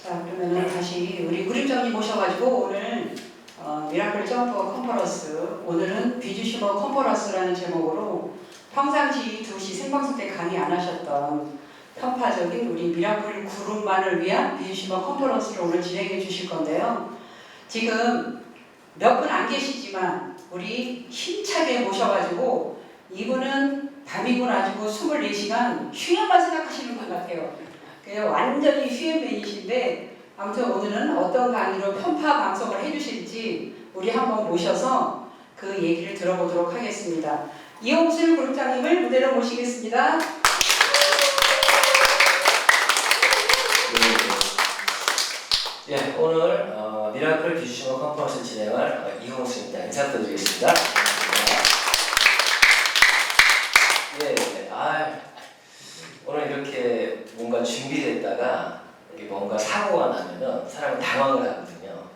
자, 그러면은 다시 우리 구립장님 모셔가지고 오늘 미라클 점프 컨퍼런스, 오늘은 비주시버 컨퍼런스라는 제목으로 평상시 2시 생방송 때 강의 안 하셨던 편파적인 우리 미라클 그룹만을 위한 비주시버 컨퍼런스를 오늘 진행해 주실 건데요. 지금 몇 분 안 계시지만 우리 힘차게 모셔가지고 이분은 밤이고 낮이고 24시간 휴양만 생각하시는 것 같아요. 그냥 완전히 휴양맨이신데 아무튼 오늘은 어떤 강의로 편파 방송을 해주실지 우리 한번 모셔서 그 얘기를 들어보도록 하겠습니다. 이홍술 그룹장님을 무대로 모시겠습니다. 예, 오늘 미라클 비주시버 컨퍼런스 진행할 이홍수입니다. 인사 부탁드리겠습니다. 오늘 이렇게 뭔가 준비됐다가 뭔가 사고가 나면은 사람은 당황을 하거든요.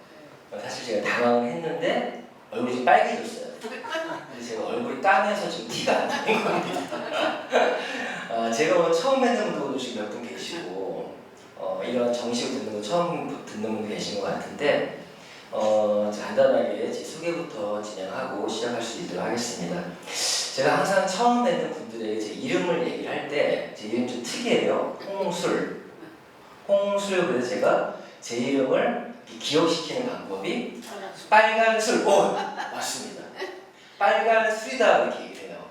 사실 제가 당황을 했는데 얼굴이 좀 빨개졌어요. 근데 제가 얼굴이 까매서 지금 티가 안 나는 겁니다. 제가 오늘 처음 뵙는 분도 지금 몇 분 계시고 이런 정식으로 듣는 거 처음 듣는 분 계신 것 같은데 간단하게 제 소개부터 진행하고 시작할 수 있도록 하겠습니다. 제가 항상 처음 뵙는 분들에게 제 이름을 얘기를 할 때 제 이름 좀 특이해요. 홍술. 그래서 제가 제 이름을 기억시키는 방법이 빨간 술. 맞습니다. 빨간 술이다 이렇게 얘기를 해요.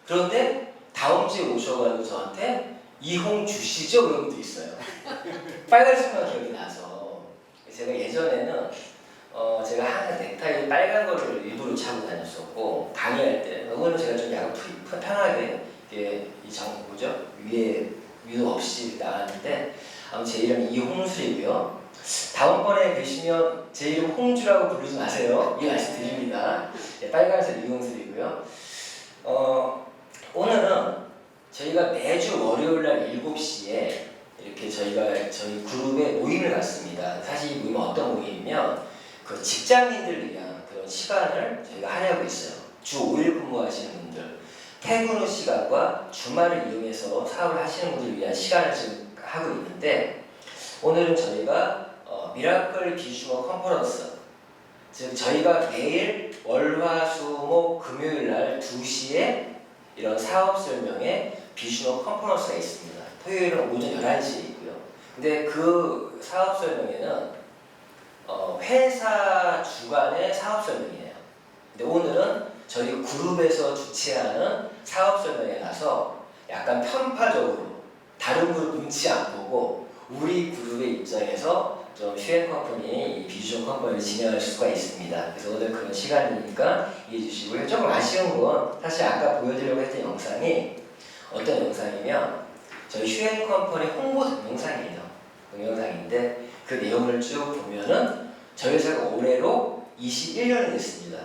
그런데 다음 주에 오셔가지고 저한테 이홍주시죠? 그런 분도 있어요. 빨간 술만 기억이 나서 제가 예전에는 제가 항상 넥타이 빨간 거를 일부러 차고 다녔었고 강의할 때 오늘은 제가 좀 약간 편하게 이게 위에 위도 없이 나왔는데 아무튼 제 이름은 이홍술이고요. 다음번에 뵈시면 제 이름 홍주라고 부르지 마세요. 이 말씀 드립니다. 빨간색 이홍술이고요. 오늘은 저희가 매주 월요일날 7시에 이렇게 저희 그룹에 모임을 갖습니다. 사실 이 모임은 어떤 모임이면 그 직장인들을 위한 그런 시간을 저희가 하려고 있어요. 주 5일 근무하시는 분들, 퇴근 후 시간과 주말을 이용해서 사업을 하시는 분들을 위한 시간을 지금 하고 있는데 오늘은 저희가 미라클 비주시버 컨퍼런스, 즉 저희가 매일 월화수목 금요일날 2시에 이런 사업 설명회 비주시버 컨퍼런스가 있습니다. 토요일은 오전 11시에 있고요. 근데 그 사업 설명회는 회사 주관의 사업 설명이에요. 근데 오늘은 저희 그룹에서 주최하는 사업 설명에 가서 약간 편파적으로 다른 그룹 눈치 안 보고 우리 그룹의 입장에서 좀 휴행 컴퍼니, 비주시버 컴퍼니를 진행할 수가 있습니다. 그래서 오늘 그런 시간이니까 이해해 주시고요. 조금 아쉬운 건 사실 아까 보여드리려고 했던 영상이 어떤 영상이면 저희 휴행 컴퍼니 홍보 동영상이에요. 동영상인데 그 내용을 쭉 보면은 저희 회사가 올해로 21년이 됐습니다.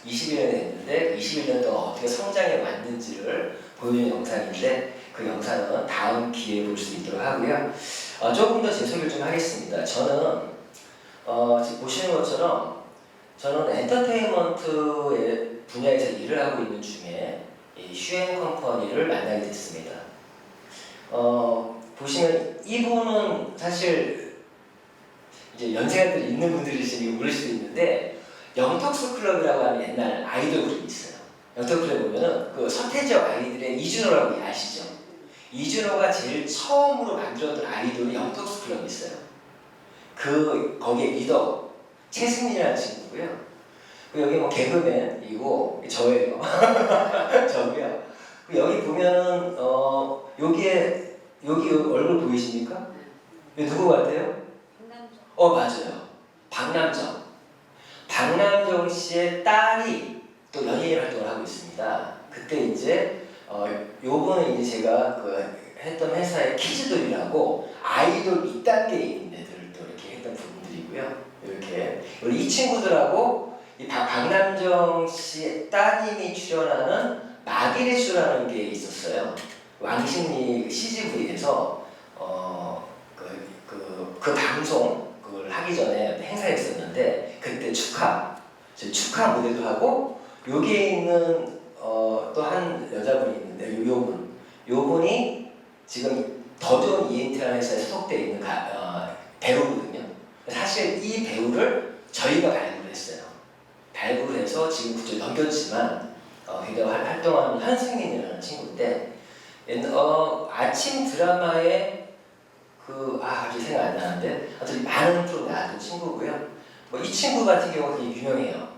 21년이 됐는데 21년 동안 어떻게 성장해 왔는지를 보여주는 영상인데 그 영상은 다음 기회에 볼 수 있도록 하고요. 조금 더 제 소개를 좀 하겠습니다. 저는 지금 보시는 것처럼 저는 엔터테인먼트 분야에서 일을 하고 있는 중에 이 휴행 컴퍼니를 만나게 됐습니다. 보시면 이분은 사실 이제 연세가 있는 분들이시니 모를 수도 있는데 영턱스 클럽이라고 하는 옛날 아이돌 그룹이 있어요. 영턱스 클럽 보면은 그 서태지와 아이들의 이준호라고 아시죠? 이준호가 제일 처음으로 만들었던 아이돌이 영턱스 클럽이 있어요. 거기에 리더 최승민이라는 친구고요. 여기 뭐 개그맨이고 저예요. 저고요. 여기 보면은 여기 얼굴 보이십니까? 누구 같아요? 맞아요. 박남정 씨의 딸이 또 연예인 활동을 하고 있습니다. 그때 이제 요번에 이제 제가 했던 회사의 키즈돌이라고 아이돌 2단계에 있는 애들을 또 이렇게 했던 분들이고요. 이렇게 우리 이 친구들하고 이 박남정 씨의 따님이 출연하는 마길의 쇼라는 게 있었어요. 왕십리 CGV에서 그 방송 그걸 하기 전에 행사가 있었는데 그때 축하 무대도 하고 여기에 있는 또 한 여자분이 있는데 요분이 지금 더 좋은 ENT라는 회사에 소속되어 있는 배우거든요. 사실 이 배우를 저희가 발굴을 했어요. 발굴을 해서 지금 그쪽 넘겼지만 굉장히 활동하는 현승민이라는 친구인데 아침 드라마에 갑자기 생각 안 나는데 하여튼 많은 프로 나왔던 친구고요. 이 친구 같은 경우는 되게 유명해요.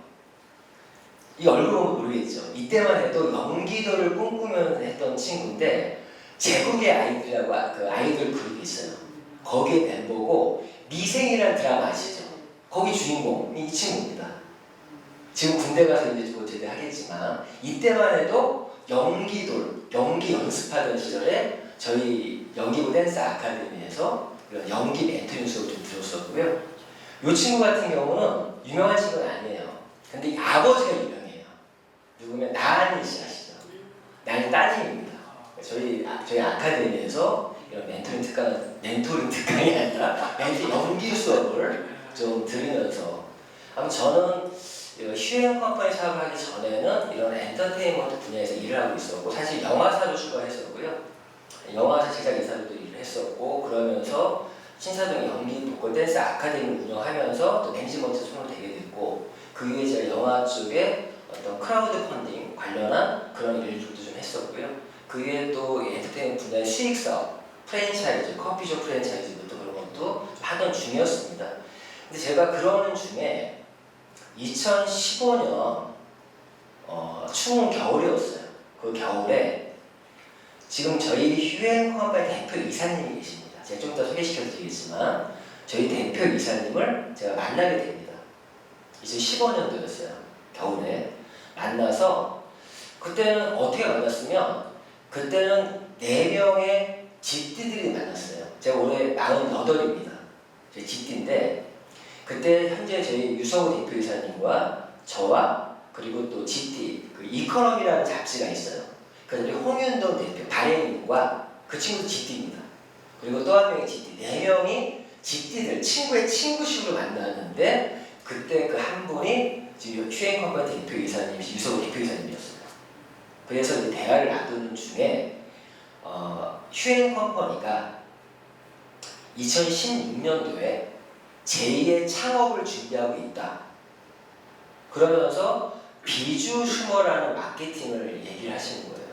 이 얼굴 보면 모르겠죠. 이때만 해도 연기도를 꿈꾸면서 했던 친구인데 제국의 아이들이라고 그 아이돌 그룹이 있어요. 거기에 멤버고 미생이라는 드라마 아시죠? 거기 주인공이 이 친구입니다. 지금 군대 가서 이제 곧 제대하겠지만 이때만 해도 연기 연습하던 시절에 저희 연기부 댄스 아카데미에서 이런 연기 멘토링 수업을 좀 들었었고요. 이 친구 같은 경우는 유명한 친구는 아니에요. 근데 이 아버지가 유명해요. 누구면 나은이 씨 아시죠? 나은이 따님입니다. 저희 아카데미에서 이런 멘토링 특강이 아니라 연기 수업을 좀 들으면서 저는 휴행 컴퍼니 사업을 하기 전에는 이런 엔터테인먼트 분야에서 일을 하고 있었고 사실 영화사로 출발했었고요. 영화사 제작 이사로도 일을 했었고 그러면서 신사동 연기 보컬 댄스 아카데미를 운영하면서 또 매니지먼트 손을 대게 됐고 그 이후에 제가 영화 쪽에 어떤 크라우드 펀딩 관련한 그런 일들도 좀 했었고요. 그 이후에 또 엔터테인먼트 분야의 수익 사업, 프랜차이즈, 커피숍 프랜차이즈부터 그런 것도 하던 중이었습니다. 근데 제가 그러는 중에 2015년 추운 겨울이었어요. 그 겨울에 지금 저희 휴행 컴퍼니 대표 이사님이 계십니다. 제가 좀 이따 소개시켜 드리겠지만 저희 대표 이사님을 제가 만나게 됩니다. 2015년도였어요. 겨울에 만나서 그때는 어떻게 만났으면 그때는 4명의 GT들이 만났어요. 제가 올해 48입니다. 제 GT인데 그때 현재 저희 유성우 대표이사님과 저와 그리고 또 GT 그 이코노미라는 잡지가 있어요. 그래서 우리 홍윤동 대표 발행인과 그 친구도 GT입니다. 그리고 또 한 명의 GT 4명이 GT들 친구의 친구식으로 만났는데 그때 그 한 분이 지금 휴행 컴퍼니 대표이사님 유성우 대표이사님이었어요. 그래서 이제 대화를 나누는 중에 휴행 컴퍼니가 2016년도에 제2의 창업을 준비하고 있다. 그러면서 비주 슈머라는 마케팅을 얘기를 하시는 거예요.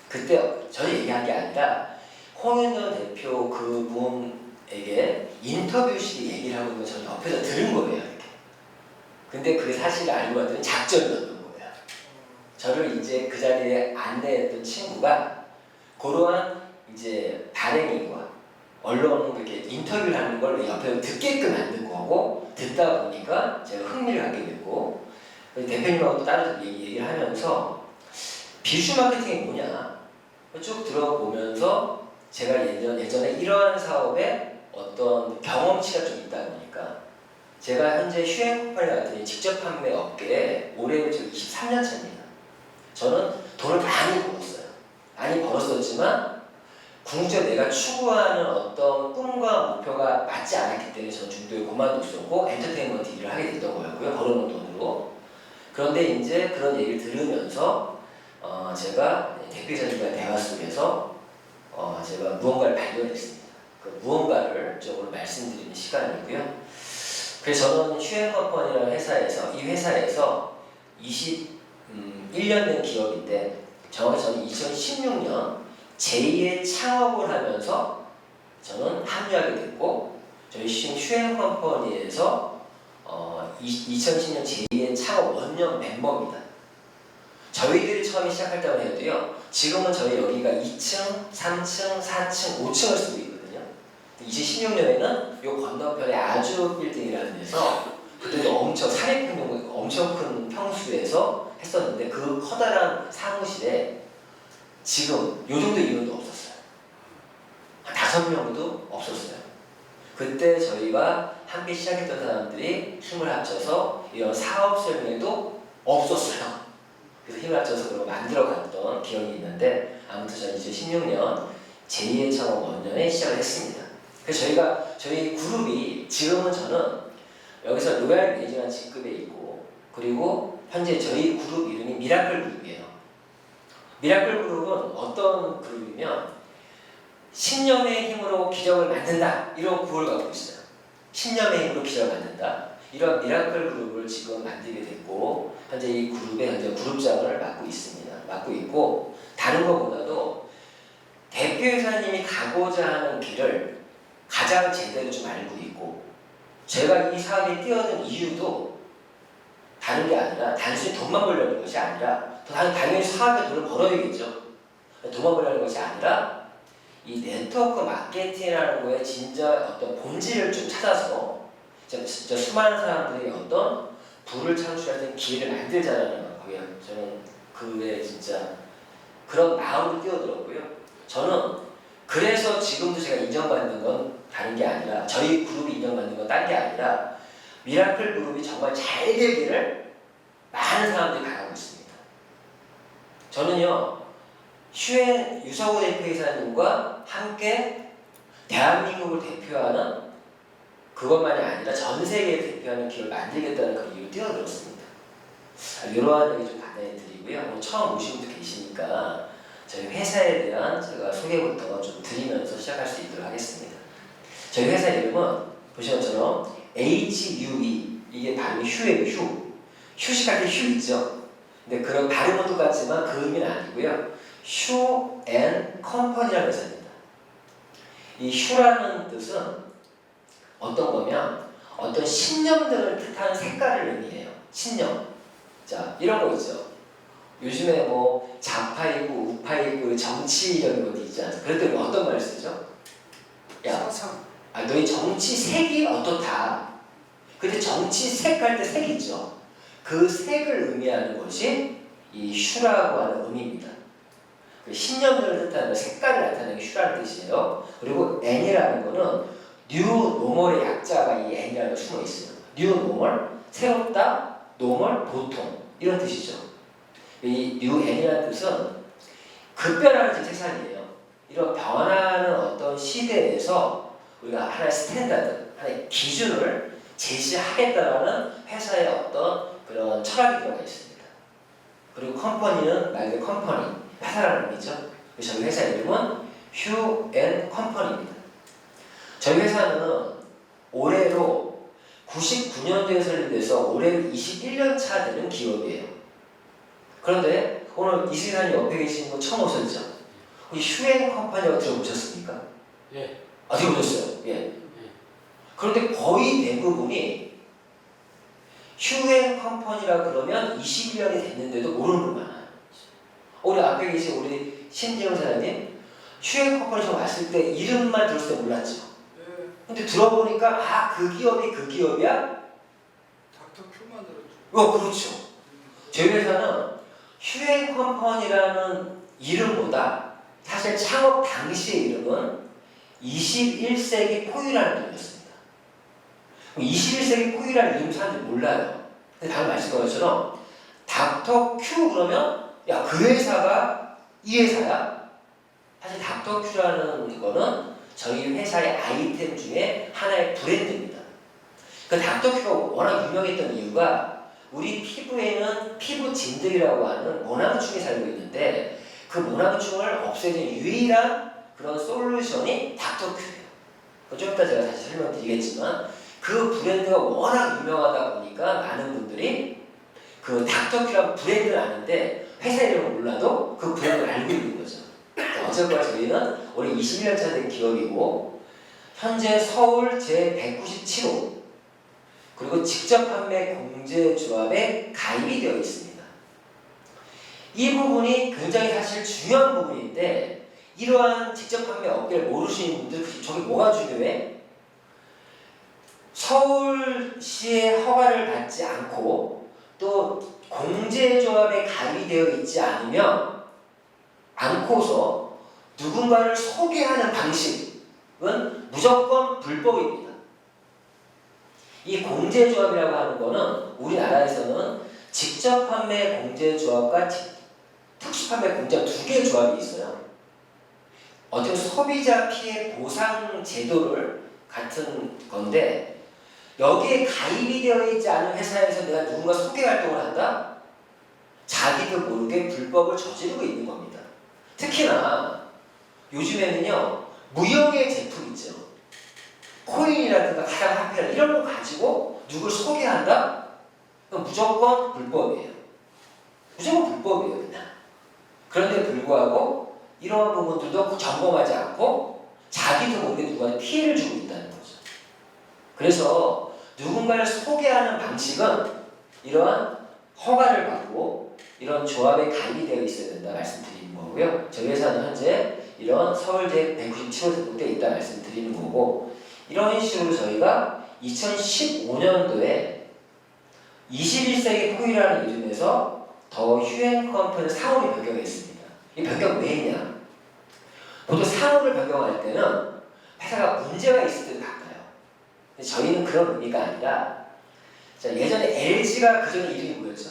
그때 저희 얘기한 게 아니라 홍윤don 대표 그분에게 인터뷰식의 얘기를 하고 있는 걸 저는 옆에서 들은 거예요. 이렇게. 근데 그게 사실을 알고 봤더니 작전이었던 거예요. 저를 이제 그 자리에 안내했던 친구가 그러한 이제 발행인과 언론은 그렇게 인터뷰를 하는 걸 옆에서 듣게끔 만든 거고 듣다 보니까 제가 흥미를 갖게 됐고 대표님하고 또 따로 얘기를 하면서 비주 마케팅이 뭐냐 쭉 들어보면서 제가 예전에 이러한 사업에 어떤 경험치가 좀 있다 보니까 제가 현재 휴행 컴퍼니 같은 직접 판매 업계에 올해 지금 23년 차입니다. 저는 돈을 많이 벌었어요. 많이 벌었었지만 궁극적으로 내가 추구하는 어떤 꿈과 목표가 맞지 않았기 때문에 저는 중도에 그만뒀었고 엔터테인먼트 일을 하게 됐던 거였고요. 벌어놓은 돈으로. 그런데 이제 그런 얘기를 들으면서 제가 대표이사님과 대화 속에서 제가 무언가를 발견했습니다. 그 무언가를 좀 오늘 말씀드리는 시간이고요. 그래서 저는 휴행컴퍼니라는 회사에서 이 회사에서 21년 된 기업인데 정확히 저는 2016년 제2의 창업을 하면서 저는 합류하게 됐고 저희 휴행컴퍼니에서 2010년 제2의 창업 원년 멤버입니다. 저희들이 처음에 시작할 때만 해도요 지금은 저희 여기가 2층, 3층, 4층, 5층을 쓰고 있거든요. 2016년에는 요 건너편에 아주 빌딩이라는 데서 그때도 엄청 400평 엄청 큰 평수에서 했었는데 그 커다란 사무실에 지금 요 정도 인원도 없었어요. 한 5명도 없었어요. 그때 저희가 함께 시작했던 사람들이 힘을 합쳐서 이런 사업 설명회도 없었어요. 그래서 힘을 합쳐서 그걸 만들어갔던 기억이 있는데 아무튼 저는 2016년 제2의 창업 원년에 시작을 했습니다. 그래서 저희 그룹이 지금은 저는 여기서 로얄 매니저라는 직급에 있고 그리고 현재 저희 그룹 이름이 미라클 그룹이에요. 미라클 그룹은 어떤 그룹이면 10년의 힘으로 기적을 만든다 이런 구호를 갖고 있어요. 신념의 힘으로 기적을 만든다. 이런 미라클 그룹을 지금 만들게 됐고 현재 이 그룹의 현재 그룹장을 맡고 있습니다. 맡고 있고 다른 것보다도 대표이사님이 가고자 하는 길을 가장 제대로 좀 알고 있고 제가 이 사업에 뛰어든 이유도 다른 게 아니라 단순히 돈만 벌려는 것이 아니라 당연히 사업에 돈을 벌어야겠죠. 돈만 벌려는 것이 아니라 이 네트워크 마케팅이라는 거에 진짜 어떤 본질을 좀 찾아서 진짜 수많은 사람들이 어떤 부를 창출할 수 있는 기회를 만들자라는 거예요. 저는 그에 진짜 그런 마음으로 뛰어들었고요. 저는 그래서 지금도 제가 인정받는 건 다른 게 아니라 저희 그룹이 인정받는 건 딴 게 아니라 미라클 그룹이 정말 잘 되기를 많은 사람들이 바라고 있습니다. 저는요 휴엔 유서호 대표이사님과 함께 대한민국을 대표하는 그것만이 아니라 전 세계를 대표하는 기업을 만들겠다는 그 이유로 뛰어들었습니다. 이러한 얘기 좀 간단히 드리고요. 오늘 처음 오신 분도 계시니까 저희 회사에 대한 제가 소개부터 좀 드리면서 시작할 수 있도록 하겠습니다. 저희 회사 이름은 보시는 것처럼 HUE 이게 발음이 휴예요. 휴식할 때 휴 있죠. 근데 그런 발음은 똑같지만 그 의미는 아니고요. 휴 앤 컴퍼니라는 회사입니다. 이 휴라는 뜻은 어떤 거면 어떤 신념들을 뜻하는 색깔을 의미해요. 신념. 자, 이런 거 있죠. 요즘에 뭐 좌파이고 우파이고 정치적인 것도 있지 않습니까? 그럴 때 어떤 말을 쓰죠? 야, 너희 정치색이 어떻다. 근데 정치색 할 때 색이 있죠. 그 색을 의미하는 것이 이 휴라고 하는 의미입니다. 그 신념들을 뜻하는 색깔을 나타내는 게 휴라는 뜻이에요. 그리고 N이라는 거는 뉴 노멀의 약자가 이 N이라는 게 숨어 있어요. 뉴 노멀, 새롭다, 노멀, 보통 이런 뜻이죠. 이 뉴 N이라는 뜻은 급변하는 세상이에요. 이런 변화하는 어떤 시대에서 우리가 하나의 스탠다드, 하나의 기준을 제시하겠다라는 회사의 어떤 그런 철학이 들어가 있습니다. 그리고 컴퍼니는 말 그대로 컴퍼니, 회사라는 의미죠. 그래서 저희 회사 이름은 휴 앤 컴퍼니입니다. 저희 회사는 올해로 99년도에 설립돼서 올해로 21년 차 되는 기업이에요. 그런데 오늘 이수사님 옆에 계신 분 처음 오셨죠? 혹시 휴앤 컴퍼니라고 들어보셨습니까? 예. 들어보셨어요? 예. 그런데 거의 대부분이 휴앤 컴퍼니라 그러면 21년이 됐는데도 모르는 분 많아요. 우리 앞에 계신 우리 신지영 사장님 휴앤 컴퍼니 처음 왔을 때 이름만 들었을 때 몰랐죠. 근데 들어보니까 그 기업이 그 기업이야? 닥터 큐만 들었죠. 그렇죠. 저희 회사는 휴앤 컴퍼니라는 이름보다 사실 창업 당시의 이름은 21세기 포유라는 이름이었습니다. 21세기 포유라는 이름 사람들이 몰라요. 근데 방금 말씀드린 것처럼 닥터 큐 그러면 야, 그 회사가 이 회사야? 사실 닥터 큐라는 거는 저희 회사의 아이템 중에 하나의 브랜드입니다. 그 닥터 큐가 워낙 유명했던 이유가 우리 피부에는 피부 진드기라고 하는 모낭충이 살고 있는데 그 모낭충을 없애는 유일한 그런 솔루션이 닥터 큐예요. 좀 이따 제가 다시 설명드리겠지만 그 브랜드가 워낙 유명하다 보니까 많은 분들이 그 닥터 큐라는 브랜드를 아는데 회사 이름을 몰라도 그 브랜드를 알고 있는 거죠. 어쨌거나 저희는 올해 21년 차 된 기업이고 현재 서울 제197호 그리고 직접 판매 공제조합에 가입이 되어 있습니다. 이 부분이 굉장히 사실 중요한 부분인데 이러한 직접 판매 업계를 모르시는 분들 저게 뭐가 중요해? 서울시의 허가를 받지 않고 또 공제조합에 가입이 되어 있지 않고서 누군가를 소개하는 방식은 무조건 불법입니다. 이 공제조합이라고 하는 거는 우리나라에서는 직접 판매 공제조합과 특수 판매 공제조합 두 개의 조합이 있어요. 어떻게 소비자 피해 보상 제도를 같은 건데 여기에 가입이 되어 있지 않은 회사에서 내가 누군가 소개 활동을 한다? 자기도 모르게 불법을 저지르고 있는 겁니다. 특히나 요즘에는요 무형의 제품 있죠. 코인 코인이라든가 가상 화폐 이런 거 가지고 누굴 소개한다? 그럼 무조건 불법이에요. 무조건 불법이에요, 그냥. 그런데 불구하고 이런 부분들도 점검하지 않고 자기도 모르게 누구한테 피해를 주고 있다는 거죠. 그래서 누군가를 소개하는 방식은 이러한 허가를 받고 이런 조합에 가입되어 있어야 된다 말씀드리는 거고요. 저희 회사는 현재 이런 서울대 197호 등록되어 있다 말씀드리는 거고, 이런 식으로 저희가 2015년도에 21세기 포이라는 이름에서 더 휴행 컴퍼니 상호를 변경했습니다. 이 변경 왜 했냐? 보통 상호를 변경할 때는 회사가 문제가 있을 때 바꿔요. 근데 저희는 그런 의미가 아니라, 자, 예전에 LG가 그 전에 이름이 뭐였죠?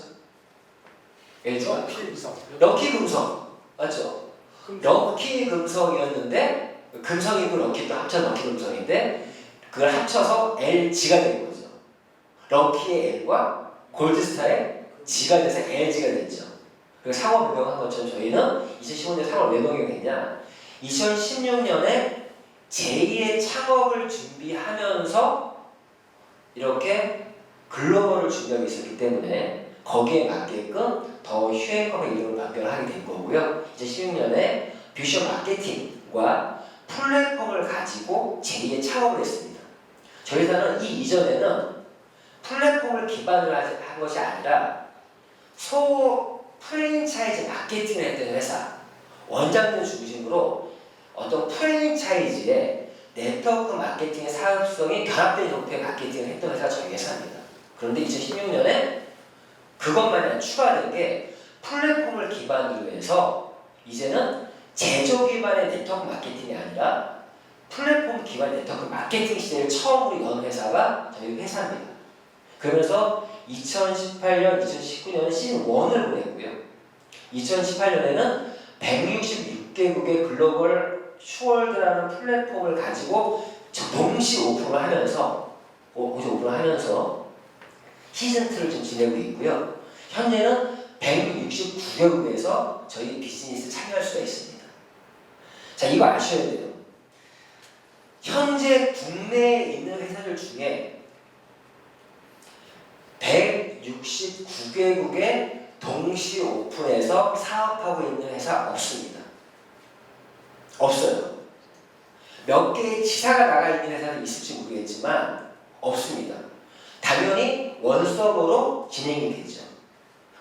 LG가 럭키 금성 맞죠? 럭키 금성이었는데 금성이고 럭키도 합쳐서 럭키 금성인데 그걸 합쳐서 LG가 된 거죠. 럭키의 L과 골드스타의 G가 돼서 LG가 됐죠. 그리고 상호 변경한 것처럼 저희는 2015년에 상호를 왜 변경했냐? 2016년에 제2의 창업을 준비하면서 이렇게 글로벌을 준비하고 있었기 때문에 거기에 맞게끔 더 휴행컴의 이름을 변경을 하게 된 거고요. 2016년에 뷰션 마케팅과 플랫폼을 가지고 제2의 창업을 했습니다. 저희 회사는 이 이전에는 플랫폼을 기반으로 한 것이 아니라 프랜차이즈 마케팅을 했던 회사, 원장님 중심으로 어떤 프랜차이즈의 네트워크 마케팅의 사업성이 결합된 형태의 마케팅을 했던 회사가 저희 회사입니다. 그런데 2016년에 그것만이 추가된 게 플랫폼을 기반으로 해서 이제는 제조 기반의 네트워크 마케팅이 아니라 플랫폼 기반 네트워크 마케팅 시대를 처음으로 연 회사가 저희 회사입니다. 그러면서 2018년, 2019년은 시즌1을 보냈고요. 2018년에는 166개국의 글로벌 슈월드라는 플랫폼을 가지고 동시 오픈을 하면서 시즌2를 좀 지내고 있고요. 현재는 169개국에서 저희 비즈니스에 참여할 수가 있습니다. 자, 이거 아셔야 돼요. 현재 국내에 있는 회사들 중에 169개국에 동시 오픈해서 사업하고 있는 회사 없습니다. 없어요. 몇 개의 지사가 나가 있는 회사는 있을지 모르겠지만 없습니다. 당연히 원서버로 진행이 되죠.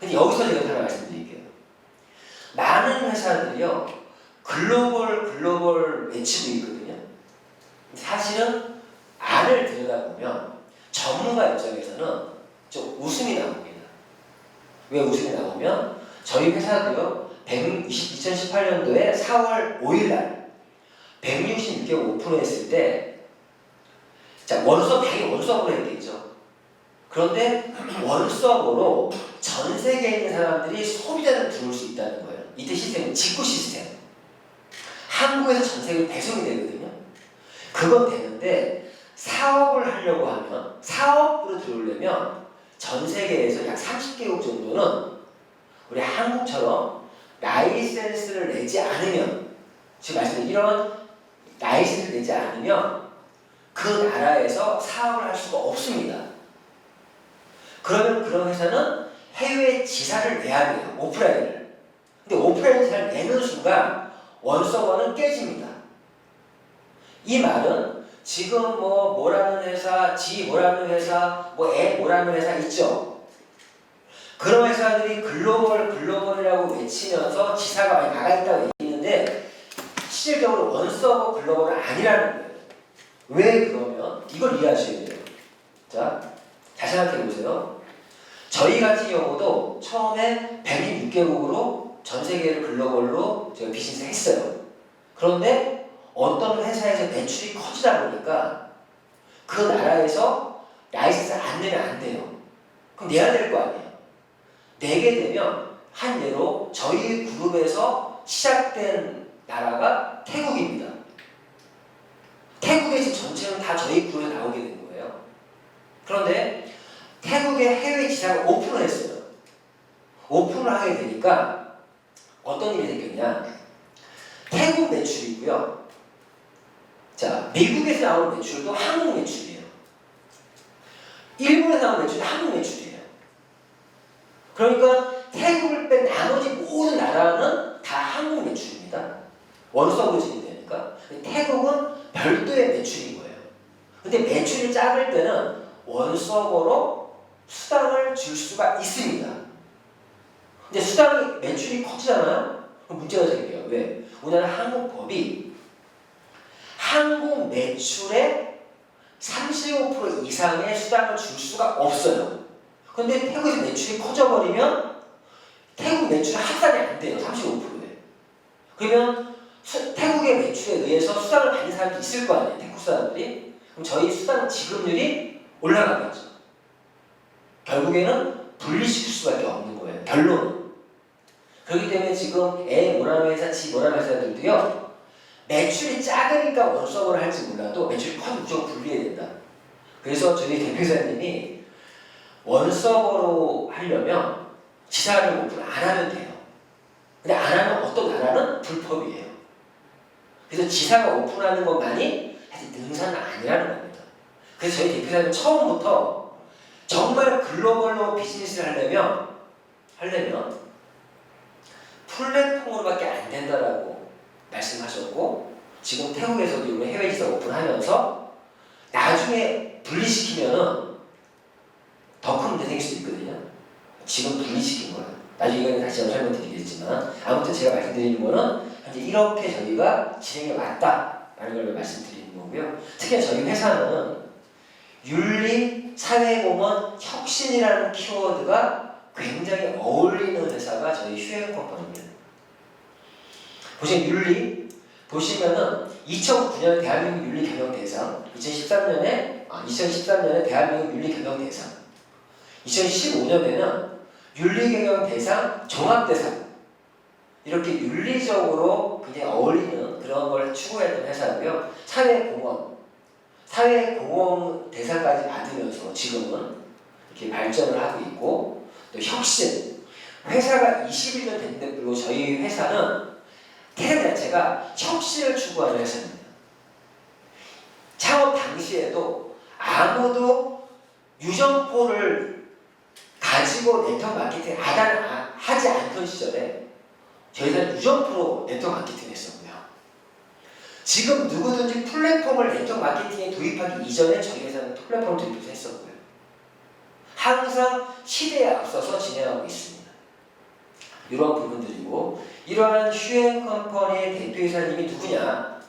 근데 여기서 제가 하나 말씀드릴게요. 많은 회사들이요 글로벌 외치고 있거든요. 사실은 안을 들여다보면 전문가 입장에서는 좀 웃음이 나옵니다. 왜 웃음이 나오면 저희 회사도요 2018년도에 4월 5일날 166개국 오픈했을 때, 자, 당연히 원서버로 했겠죠. 그런데 원서버로 전 세계에 있는 사람들이 소비자를 들어올 수 있다는 거예요. 이때 시스템은 직구 시스템. 한국에서 전 세계로 배송이 되거든요. 그건 되는데 사업을 하려고 하면, 사업으로 들어오려면 전 세계에서 약 30개국 정도는 우리 한국처럼 라이센스를 내지 않으면, 지금 말씀드린 이런 라이센스를 내지 않으면 그 나라에서 사업을 할 수가 없습니다. 그러면 그런 회사는 해외 지사를 내야 돼요. 오프라인을. 근데 오프라인 지사를 내는 순간 원서버는 깨집니다. 이 말은 지금 뭐라는 회사, 뭐라는 회사, 뭐라는 회사 있죠? 그런 회사들이 글로벌이라고 외치면서 지사가 많이 나가 있다고 얘기했는데 실질적으로 원서버 글로벌은 아니라는 거예요. 왜 그러면? 이걸 이해하셔야 돼요. 자, 다시 생각해 보세요. 저희 같은 경우도 처음에 106개국으로 전 세계를 글로벌로 제가 비즈니스 했어요. 그런데 어떤 회사에서 매출이 커지다 보니까 그 나라에서 라이센스를 안 내면 안 돼요. 그럼 내야 될 거 아니에요. 내게 되면 한 예로 저희 그룹에서 시작된 나라가 태국입니다. 태국의 지금 전체는 다 저희 그룹에 나오게 된 거예요. 그런데 태국의 해외 지사를 오픈을 했어요. 오픈을 하게 되니까 어떤 일이 생겼냐. 태국 매출이고요. 자, 미국에서 나오는 매출도 한국 매출이에요. 일본에서 나오는 매출도 한국 매출이에요. 그러니까 태국을 뺀 나머지 모든 나라는 다 한국 매출입니다. 원석으로 진행되니까. 태국은 별도의 매출인 거예요. 근데 매출이 작을 때는 원석으로 수당을 줄 수가 있습니다. 근데 수당이 매출이 커지잖아요? 그럼 문제가 생겨요. 왜? 우리나라 한국 법이 한국 매출의 35% 이상의 수당을 줄 수가 없어요. 근데 태국에서 매출이 커져버리면 태국 매출은 합산이 안 돼요. 35%에. 그러면 태국의 매출에 의해서 수당을 받는 사람도 있을 거 아니에요. 태국 사람들이. 그럼 저희 수당 지급률이 올라가겠죠. 결국에는 분리시킬 수밖에 없는 거예요. 결론은. 그렇기 때문에 지금 A 모나회사, G 모나회사들도요. 매출이 작으니까 원석을 할지 몰라도 매출이 커도 무조건 분리해야 된다. 그래서 저희 대표이사님이 원서버로 하려면 지사를 오픈 안 하면 돼요. 근데 안 하면 어떤 나라는 불법이에요. 그래서 지사가 오픈하는 것만이 사실 능사는 아니라는 겁니다. 그래서 저희 대표사님 처음부터 정말 글로벌로 비즈니스를 하려면 플랫폼으로밖에 안 된다라고 말씀하셨고, 지금 태국에서도 이런 해외 지사 오픈하면서 나중에 분리시키면은 더 큰 문제 생길 수도 있거든요. 지금 분리시킨 거예요. 나중에 이거는 다시 한번 설명드리겠지만, 아무튼 제가 말씀드리는 거는 현재 이렇게 저희가 진행해 왔다라는 걸 말씀드리는 거고요. 특히 저희 회사는 윤리, 사회공헌, 혁신이라는 키워드가 굉장히 어울리는 회사가 저희 휴행 컴퍼니입니다. 보시면 윤리 보시면은 2009년 대한민국 윤리 경영 대상, 2013년에 대한민국 윤리 경영 대상, 2015년에는 윤리경영 대상, 종합대상, 이렇게 윤리적으로 굉장히 어울리는 그런 걸 추구했던 회사고요. 사회공헌 대상까지 받으면서 지금은 이렇게 발전을 하고 있고, 또 혁신, 회사가 21년 됐는데 불구하고 저희 회사는 태생 자체가 혁신을 추구하는 회사입니다. 창업 당시에도 아무도 유정포를 가지고 네트워크 마케팅 하지 않던 시절에 저희 회사는 유정포로 네트워크 마케팅 했었고요. 지금 누구든지 플랫폼을 네트워크 마케팅에 도입하기 이전에 저희 회사는 플랫폼을 도입해서 했었고요. 항상 시대에 앞서서 진행하고 있습니다. 이런 부분들이고, 이러한 휴행 컴퍼니의 대표이사님이 누구냐?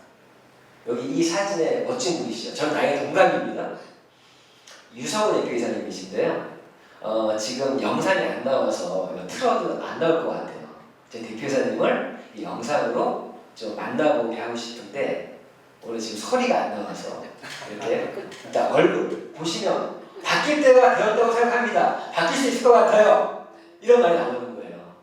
여기 이 사진에 멋진 분이시죠. 저는 나이가 동갑입니다. 유성우 대표이사님이신데요. 지금 영상이 안 나와서 틀어도 안 나올 것 같아요. 제 대표이사님을 이 영상으로 좀 만나보게 하고 싶은데 오늘 지금 소리가 안 나와서 이렇게 일단 얼굴 보시면 바뀔 때가 되었다고 생각합니다. 바뀔 수 있을 것 같아요. 이런 말이 나오는 거예요.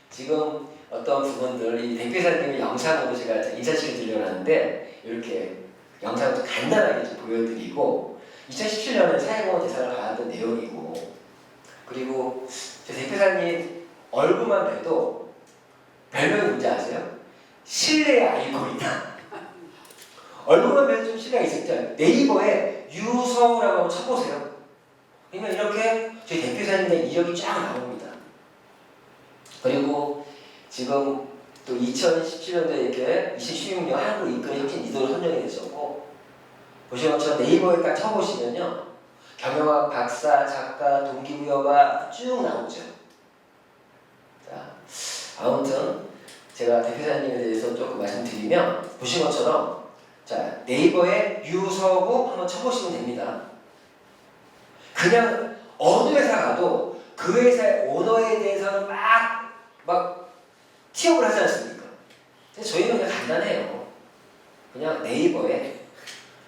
지금 어떤 부분들 이 대표이사님의 영상으로 제가 인사시켜 드리려고 하는데 이렇게 영상을 간단하게 좀 보여드리고 2017년에 사회공헌 대상을 받았던 내용이고, 그리고 제 대표사님 얼굴만 봬도 별명이 뭔지 아세요? 신뢰의 아이콘이다. 얼굴만 뵈도 좀 신뢰가 있었죠. 네이버에 유성우라고 한번 쳐보세요. 그러면 이렇게 저희 대표사님의 이력이 쫙 나옵니다. 그리고 지금 또 2017년도에 이렇게 2016년 한국 이끌의 혁신 리더로 선정이 되셨고, 보시는 것처럼 네이버에 딱 쳐보시면요, 경영학 박사, 작가, 동기부여가 쭉 나오죠. 자, 아무튼 제가 대표사님에 대해서 조금 말씀드리면, 보시는 것처럼 자, 네이버에 유서구 한번 쳐보시면 됩니다. 그냥 어느 회사 가도 그 회사의 오너에 대해서는 막 티업을 하지 않습니까? 근데 저희는 그냥 간단해요. 그냥 네이버에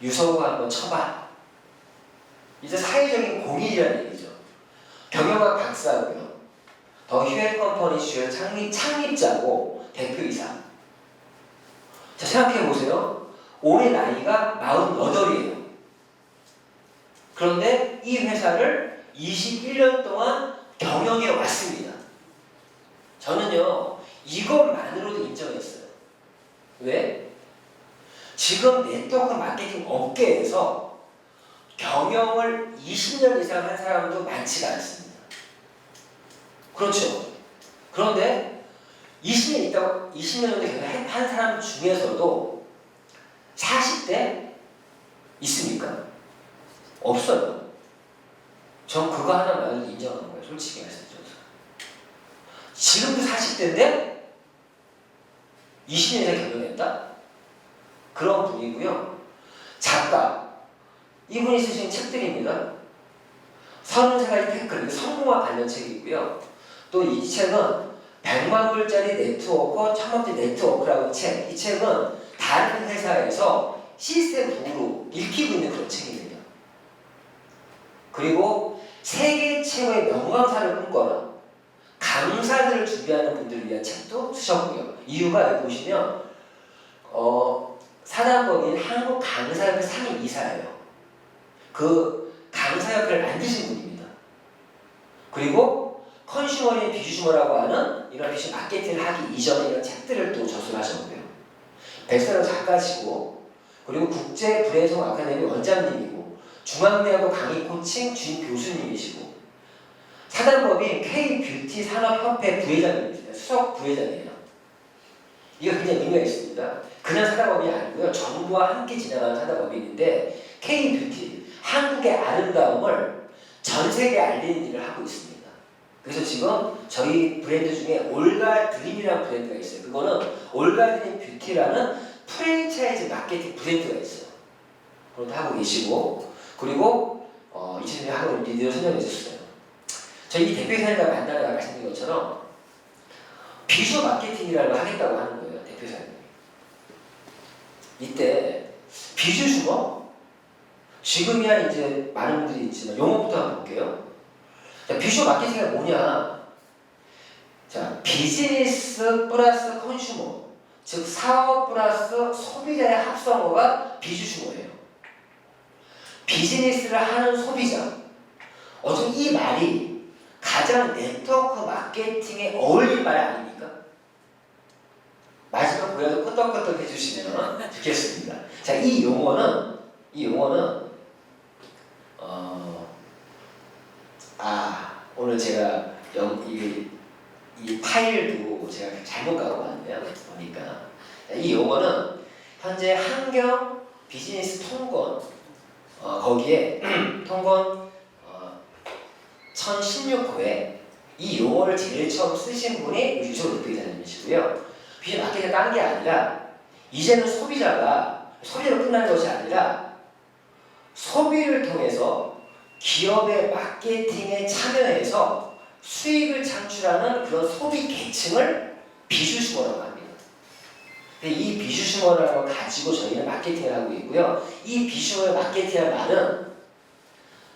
유서구 한번 쳐봐. 이제 사회적인 공인이라는 얘기죠. 경영학 박사고요. 더 휴행 컴퍼니 주요 창립자고 대표이사. 자, 생각해보세요. 올해 나이가 48이에요. 그런데 이 회사를 21년 동안 경영해 왔습니다. 저는요, 이것만으로도 인정했어요. 왜? 지금 네트워크 마케팅 업계에서 경영을 20년 이상 한 사람도 많지가 않습니다. 그렇죠. 그런데 20년 정도 경영한 사람 중에서도 40대 있습니까? 없어요. 전 그거 하나만으로 인정하는 거예요. 솔직히 말씀드려서. 지금도 40대인데 20년 이상 경영했다? 그런 분이고요. 작가. 이분이 쓰신 책들입니다. 30가지 태클, 성공과 관련 책이고요. 또 이 책은 100만 불짜리 네트워커, 1000만불 네트워크라는 책. 이 책은 다른 회사에서 시스템 도구로 읽히고 있는 그런 책입니다. 그리고 세계 최고의 명강사를 꿈꿔라. 강사들을 준비하는 분들을 위한 책도 쓰셨고요. 이유가 여기 보시면 사단법인 한국 강사협회 상임 이사예요. 그 강사협회를 만드신 분입니다. 그리고 컨슈머인 비주슈머라고 하는 이런 비주 마케팅을 하기 이전에 이런 책들을 또 저술하셨고요. 베스트셀러 작가시고 그리고 국제 브레송 아카데미 원장님이고 중앙대학교 강의 코칭 주임 교수님이시고 사단법인 K-뷰티 산업협회 부회장님이세요. 수석 부회장이에요. 이거 굉장히 의미가 있습니다. 그냥 사단법인이 아니고요. 정부와 함께 진행하는 사단법인인데 K-뷰티, 한국의 아름다움을 전 세계에 알리는 일을 하고 있습니다. 그래서 지금 저희 브랜드 중에 올가 드림이라는 브랜드가 있어요. 그거는 올가 드림 뷰티라는 프랜차이즈 마케팅 브랜드가 있어요. 그것도 하고 계시고 그리고 2000년에 하고 리더를 선정해 주셨어요. 저희 대표이사님과 만나다가 말씀드린 것처럼 비주 마케팅이라는 걸 하겠다고 하는 거예요. 대표이사님이. 이때 비주슈머? 지금이야 이제 많은 분들이 있지만 용어부터 한번 볼게요. 자, 비주 마케팅이 뭐냐? 자, 비즈니스 플러스 컨슈머, 즉 사업 플러스 소비자의 합성어가 비주슈머예요. 비즈니스를 하는 소비자. 어쩌면 이 말이 가장 네트워크 마케팅에 어울릴 말 아닙니까? 마지막 보여도 끄덕끄덕 해주시면 좋겠습니다. 자, 이 용어는 오늘 제가 이 파일도 제가 잘못 갖고 왔네요. 보니까 이 용어는 현재 한경 비즈니스 통건 거기에 통건 1016호에 이 용어를 제일 처음 쓰신 분이 유조 대표이사님이시고요. 비즈 마케팅을 딴 게 아니라 이제는 소비자로 끝나는 것이 아니라 소비를 통해서 기업의 마케팅에 참여해서 수익을 창출하는 그런 소비 계층을 비주슈머라고 합니다. 이 비주슈머라는 걸 가지고 저희는 마케팅을 하고 있고요. 이 비주슈머 마케팅이라는 말은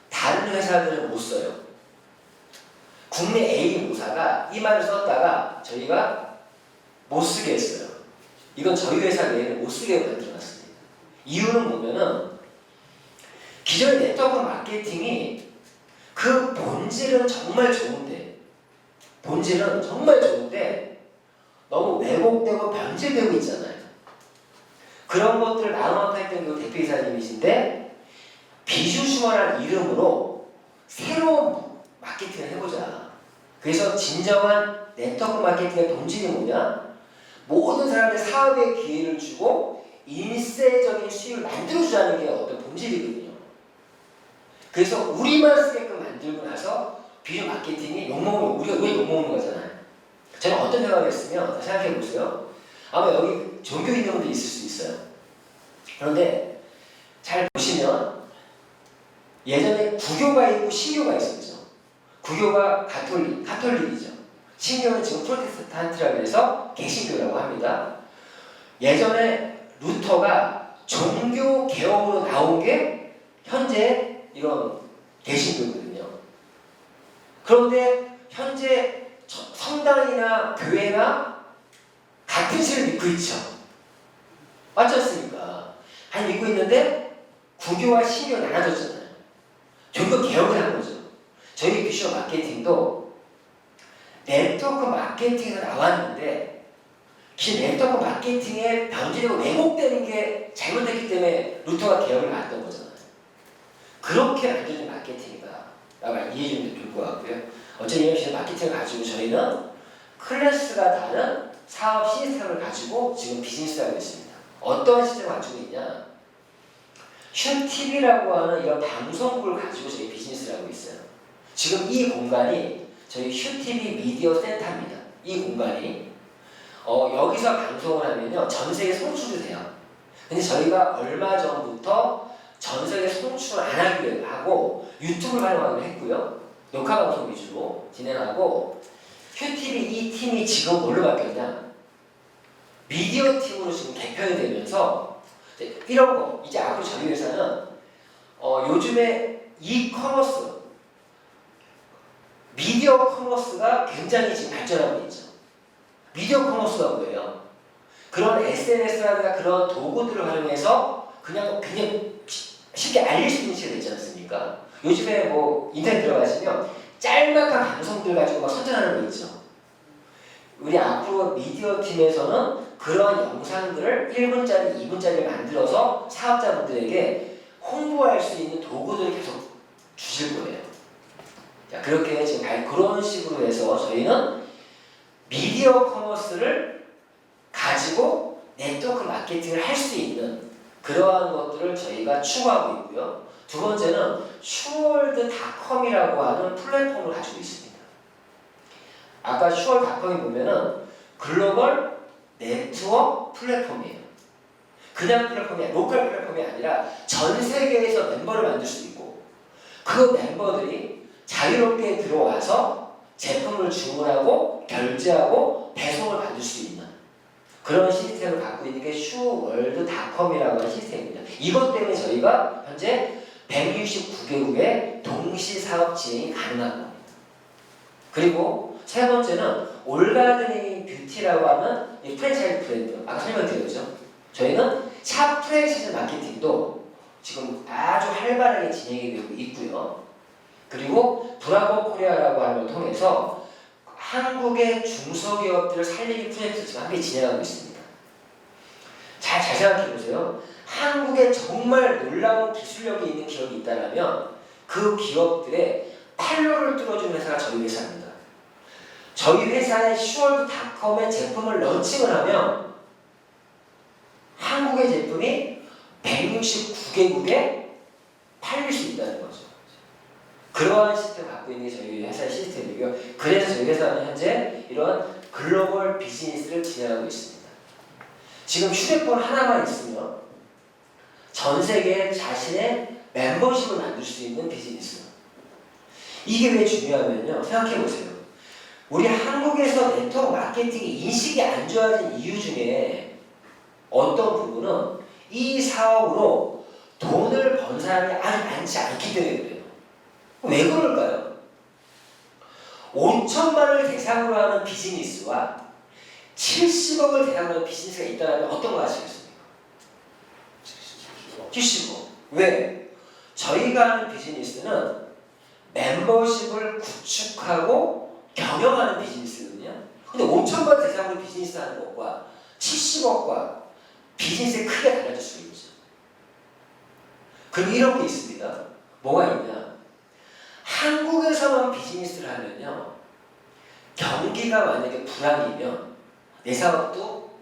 다른 회사들은 못 써요. 국내 A 모사가 이 말을 썼다가 저희가 못 쓰게 했어요. 이건 저희 회사 외에는 못 쓰게 만들어놨습니다. 이유는 뭐냐면 기존의 네트워크 마케팅이 그 본질은 정말 좋은데 너무 왜곡되고 변질되고 있잖아요. 그런 것들을 마음 아파했던 그 대표이사님이신데 비주슈머라는 이름으로 새로운 마케팅을 해보자. 그래서 진정한 네트워크 마케팅의 본질이 뭐냐? 모든 사람들 사업에 기회를 주고 일세적인 수익을 만들어주자는 게 어떤 본질이거든요. 그래서 우리만 쓰게끔 만들고 나서 비주 마케팅이 우리가 왜 욕먹는 거잖아요. 저는 어떤 생각을 했으면 생각해 보세요. 아마 여기 종교 있는 분들 있을 수 있어요. 그런데 잘 보시면 예전에 구교가 있고 신교가 있었죠. 구교가 가톨릭이죠. 신교는 지금 프로테스탄트라고 해서 개신교라고 합니다. 예전에 루터가 종교 개혁으로 나온 게 현재 이런 개신교거든요. 그런데 현재 성당이나 교회나 같은 신을 믿고 있죠. 맞지 않습니까? 아니 믿고 있는데 구교와 신교가 나눠졌잖아요. 종교 개혁을 한 거죠. 저희 비주얼 마케팅도 네트워크 마케팅에서 나왔는데 네트워크 마케팅에 변질되고 왜곡되는 게 잘못됐기 때문에 루터가 개혁을 나왔던 거잖아요. 그렇게 만들어진 마케팅이다 라고 이해해 주면 좋을 것 같고요. 어쨌든 이런 마케팅을 가지고 저희는 클래스가 다른 사업 시스템을 가지고 지금 비즈니스를 하고 있습니다. 어떤 시스템을 가지고 있냐? 슈TV라고 하는 이런 방송국을 가지고 저희 비즈니스를 하고 있어요. 지금 이 공간이 저희 슈TV 미디어 센터입니다. 이 공간이 여기서 방송을 하면요 전 세계 송출이 돼요. 근데 저희가 얼마 전부터 전 세계 송출을 안 하기로 하고 유튜브를 활용하기로 했고요. 녹화 방송 위주로 진행하고 슈TV 이 팀이 지금 뭘로 바뀌었냐? 미디어 팀으로 지금 개편이 되면서 이런 거 이제 앞으로 저희 회사는 요즘에 이커머스 미디어 커머스가 굉장히 지금 발전하고 있죠. 미디어 커머스가 뭐예요? 그런 SNS라든가 그런 도구들을 활용해서 그냥 쉽게 알릴 수 있는 시대가 있지 않습니까? 요즘에 뭐 인터넷 들어가시면 짤막한 방송들 가지고 막 선전하는 거 있죠. 우리 앞으로 미디어 팀에서는 그런 영상들을 1분짜리, 2분짜리를 만들어서 사업자분들에게 홍보할 수 있는 도구들을 계속 주실 거예요. 자, 그렇게 지금 그런 식으로 해서 저희는 미디어 커머스를 가지고 네트워크 마케팅을 할 수 있는 그러한 것들을 저희가 추구하고 있고요. 두 번째는 슈월드닷컴이라고 하는 플랫폼을 가지고 있습니다. 아까 슈월닷컴이 보면은 글로벌 네트워크 플랫폼이에요. 그냥 플랫폼이 아니라 로컬 플랫폼이 아니라 전 세계에서 멤버를 만들 수 있고 그 멤버들이 자유롭게 들어와서 제품을 주문하고 결제하고 배송을 받을 수 있는 그런 시스템을 갖고 있는 게 슈월드닷컴이라고 하는 시스템입니다. 이것 때문에 저희가 현재 169개국의 동시 사업 진행이 가능한 겁니다. 그리고 세 번째는 올가드닝 뷰티라고 하는 이 프랜차이즈 브랜드 아까 설명드렸죠. 저희는 샵 프랜차이즈 마케팅도 지금 아주 활발하게 진행이 되고 있고요. 그리고 브라보 코리아라고 하는 걸 통해서 한국의 중소기업들을 살리기 프로젝트를 지금 함께 진행하고 있습니다. 잘 생각해 보세요. 한국에 정말 놀라운 기술력이 있는 기업이 있다면 그 기업들의 판로를 뚫어주는 회사가 저희 회사입니다. 저희 회사의 슈월드닷컴의 제품을 런칭을 하면 한국의 제품이 169개국에 팔릴 수 있다는 거죠. 그러한 시스템을 갖고 있는 게 저희 회사의 시스템이고요. 그래서 저희 회사는 현재 이런 글로벌 비즈니스를 진행하고 있습니다. 지금 휴대폰 하나만 있으면 전 세계에 자신의 멤버십을 만들 수 있는 비즈니스. 이게 왜 중요하면요. 생각해 보세요. 우리 한국에서 네트워크 마케팅이 인식이 안 좋아진 이유 중에 어떤 부분은 이 사업으로 돈을 번 사람이 아주 많지 않기 때문에 그래요. 왜 그럴까요? 5천만을 대상으로 하는 비즈니스와 70억을 대상으로 하는 비즈니스가 있다면 어떤 거 아시겠습니까? 70억. 왜? 저희가 하는 비즈니스는 멤버십을 구축하고 경영하는 비즈니스거든요. 근데 5천만 대상으로 비즈니스 하는 것과 70억과 비즈니스의 크게 달라질 수 있죠. 그럼 이런 게 있습니다. 뭐가 있냐? 한국에서만 비즈니스를 하면요. 경기가 만약에 불황이면 내 사업도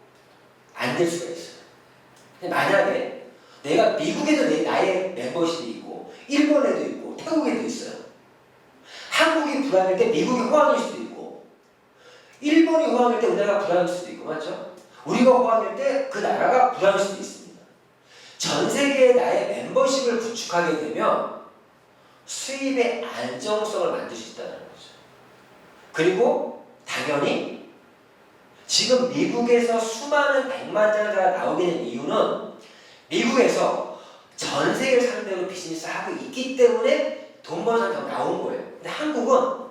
안 될 수가 있어요. 근데 만약에 내가 미국에도 나의 멤버십이 있고 일본에도 있고 태국에도 있어요. 한국이 불황일 때 미국이 호황일 수도 있고 일본이 호황일 때 우리나라가 불황일 수도 있고 맞죠? 우리가 호황일 때 그 나라가 불황일 수도 있습니다. 전 세계에 나의 멤버십을 구축하게 되면 수입의 안정성을 만들 수 있다는 거죠. 그리고 당연히 지금 미국에서 수많은 백만장자가 나오게 된 이유는 미국에서 전 세계를 상대로 비즈니스를 하고 있기 때문에 돈 버는 사람이 더 나온 거예요. 근데 한국은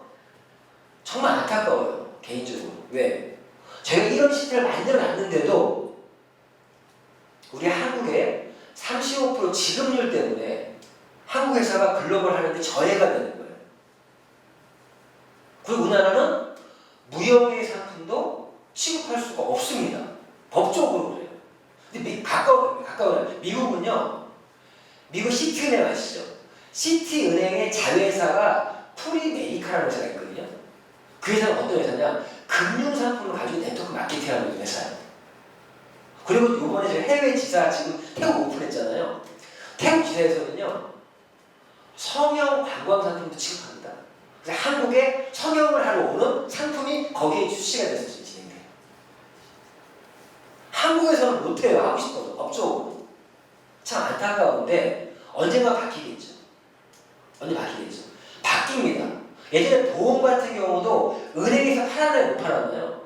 정말 안타까워요. 개인적으로. 왜? 저희가 이런 시스템을 만들어놨는데도 우리 한국의 35% 지급률 때문에 한국 회사가 글로벌 하는데 저해가 되는 거예요. 그리고 우리나라는 무역의 상품도 취급할 수가 없습니다. 미국은요. 미국 시티은행 아시죠? 시티은행의 자회사가 프리메디카라는 회사가 있거든요. 그 회사는 어떤 회사냐? 금융상품을 가지고 네트워크 마케팅하는 회사예요. 그리고 이번에 저희 해외 지사 지금 태국 오픈했잖아요. 태국 지사에서는요. 성형 관광 상품도 취급합니다. 그래서 한국에 성형을 하러 오는 상품이 거기에 출시가 돼서 진행돼요. 한국에서는 못해요. 하고 싶어도 법적으로. 참 안타까운데 언젠가 바뀌겠죠. 언제 바뀌겠죠. 바뀝니다. 예전에 보험 같은 경우도 은행에서 팔았나요? 못 팔았나요?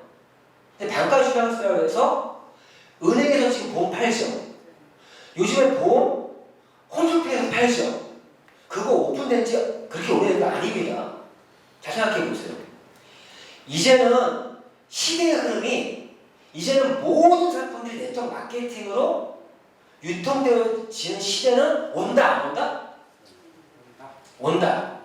근데 반가주량수라고 해서 은행에서 지금 보험 팔죠. 요즘에 보험 홈쇼핑에서 팔죠. 그거 오픈된 지 그렇게 오래된 거 아닙니다. 잘 생각해 보세요. 이제는 시대의 흐름이 이제는 모든 상품들이 네트워크 마케팅으로 유통되어지는 시대는 온다 안 온다? 온다.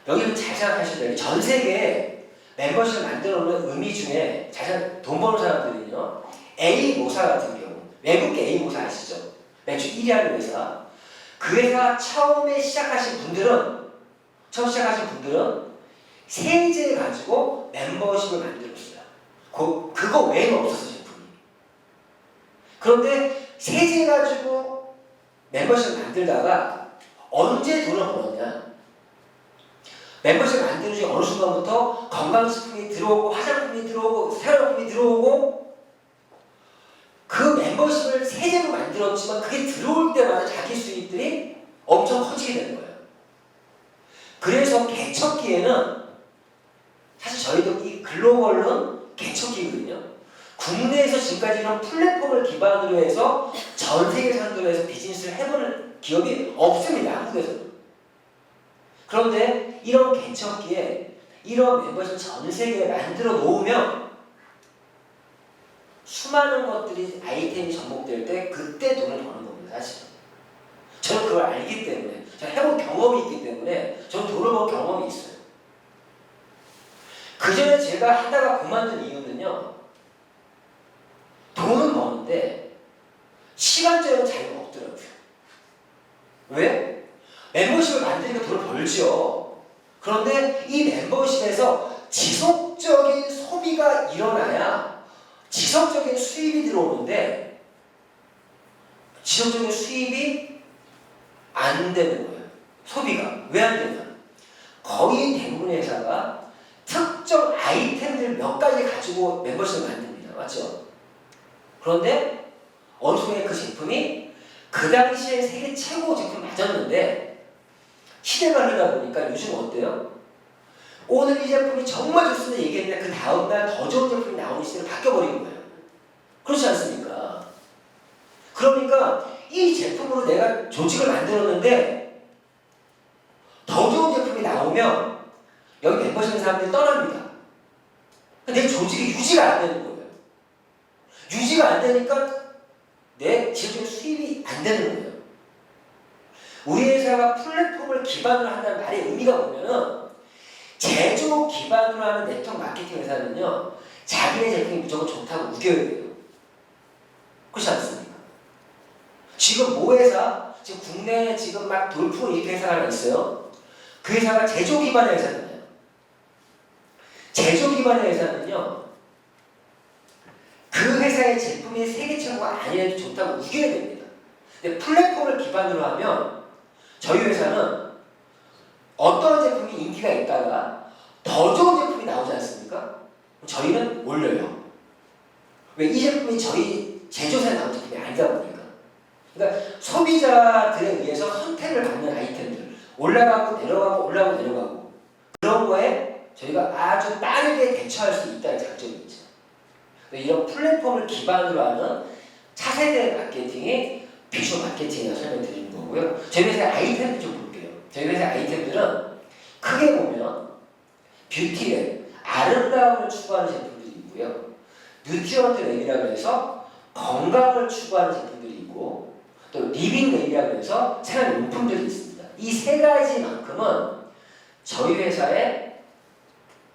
여기는 잘 생각하셔야 돼요. 전 세계에 멤버십을 만들어 놓는 의미 중에 돈 버는 사람들은요. A모사 같은 경우 외국계 A모사 아시죠? 매출 1위 하는 회사. 그 회사 처음 시작하신 분들은 세제 가지고 멤버십을 만들었어요. 그거 외에는 없었어요, 제품이. 그런데 세제 가지고 멤버십을 만들다가 언제 돈을 벌었냐? 멤버십 만드는 중에 어느 순간부터 건강식품이 들어오고 화장품이 들어오고 생활용품이 들어오고 그 멤버십을 세제로 만들었지만 그게 들어올 때마다 자기 수입들이 엄청 커지게 되는 거예요. 그래서 개척기에는 사실 저희도 이 글로벌은 개척기거든요. 국내에서 지금까지 이런 플랫폼을 기반으로 해서 전 세계 상대로 해서 비즈니스를 해보는 기업이 없습니다. 한국에서는. 그런데 이런 개척기에 이런 멤버십 전 세계에 만들어 놓으면 수많은 것들이 아이템이 접목될 때 그때 돈을 버는 겁니다. 사실 저는 그걸 알기 때문에 제가 해본 경험이 있기 때문에 저는 돈을 번 경험이 있어요. 그 전에 제가 하다가 그만둔 이유는요. 돈은 버는데 시간적인 자유가 없더라고요. 왜? 멤버십을 만드니까 돈을 벌죠. 그런데 이 멤버십에서 지속적인 소비가 일어나야 지속적인 수입이 들어오는데 지속적인 수입이 안 되는 거예요. 소비가. 왜 안 되냐? 거의 대부분의 회사가 특정 아이템들 몇 가지 가지고 멤버십을 만듭니다. 맞죠? 그런데 어느 순간에 그 제품이 그 당시에 세계 최고 제품 맞았는데 시대가 흐르다 보니까 요즘 어때요? 오늘 이 제품이 정말 좋습니다 얘기했는데 그 다음날 더 좋은 제품이 나오는 시대로 바뀌어버리는 거예요. 그렇지 않습니까? 그러니까 이 제품으로 내가 조직을 만들었는데 더 좋은 제품이 나오면 여기 멤버십 사람들이 떠납니다. 내 조직이 유지가 안 되는 거예요. 유지가 안 되니까 내 지속적인 수입이 안 되는 거예요. 우리 회사가 플랫폼을 기반으로 한다는 말의 의미가 뭐냐면 제조 기반으로 하는 네트워크 마케팅 회사는요 자기네 제품이 무조건 좋다고 우겨야 돼요. 그렇지 않습니까? 지금 모 회사 지금 국내에 지금 막 돌풍을 일으키는 회사가 하나 있어요. 그 회사가 제조 기반의 회사잖아요. 제조 기반의 회사는요 그 회사의 제품이 세계 최고가 아니어도 좋다고 우겨야 됩니다. 근데 플랫폼을 기반으로 하면 저희 회사는 어떤 제품이 인기가 있다가 더 좋은 제품이 나오지 않습니까? 저희는 올려요. 왜? 이 제품이 저희 제조사에 나온 제품이 아니다 보니까. 그러니까 소비자들에 의해서 선택을 받는 아이템들 올라가고 내려가고 올라가고 내려가고 그런 거에 저희가 아주 빠르게 대처할 수 있다는 장점이 있죠. 이런 플랫폼을 기반으로 하는 차세대 마케팅이 비주얼 마케팅이라고 설명드리는 거고요. 저희 회사의 아이템들 좀 볼게요. 저희 회사의 아이템들은 크게 보면 뷰티랩, 아름다움을 추구하는 제품들이 있고요. 뉴트리언트 랩이라고 해서 건강을 추구하는 제품들이 있고 또 리빙 랩이라고 해서 생활용품들이 있습니다. 이 세 가지만큼은 저희 회사의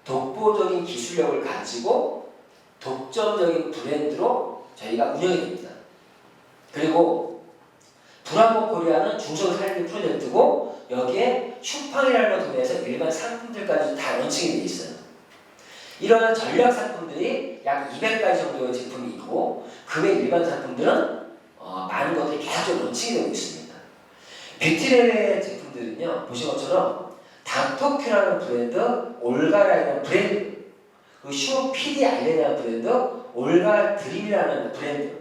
독보적인 기술력을 가지고 독점적인 브랜드로 저희가 운영이 됩니다. 그리고 브라보 코리아는 중소기업 살리기 프로젝트고 여기에 슈팡이라는 걸 통해서 일반 상품들까지 다 런칭이 되어 있어요. 이러한 전략 상품들이 약 200가지 정도의 제품이 있고 그 외 일반 상품들은 많은 것들이 계속 런칭이 되고 있습니다. 뷰티랩의 제품들은요, 보신 것처럼 닥터큐라는 브랜드, 올가라이라는 브랜드, 그리고 슈 PD 알렌이라는 브랜드, 올가 드림이라는 브랜드,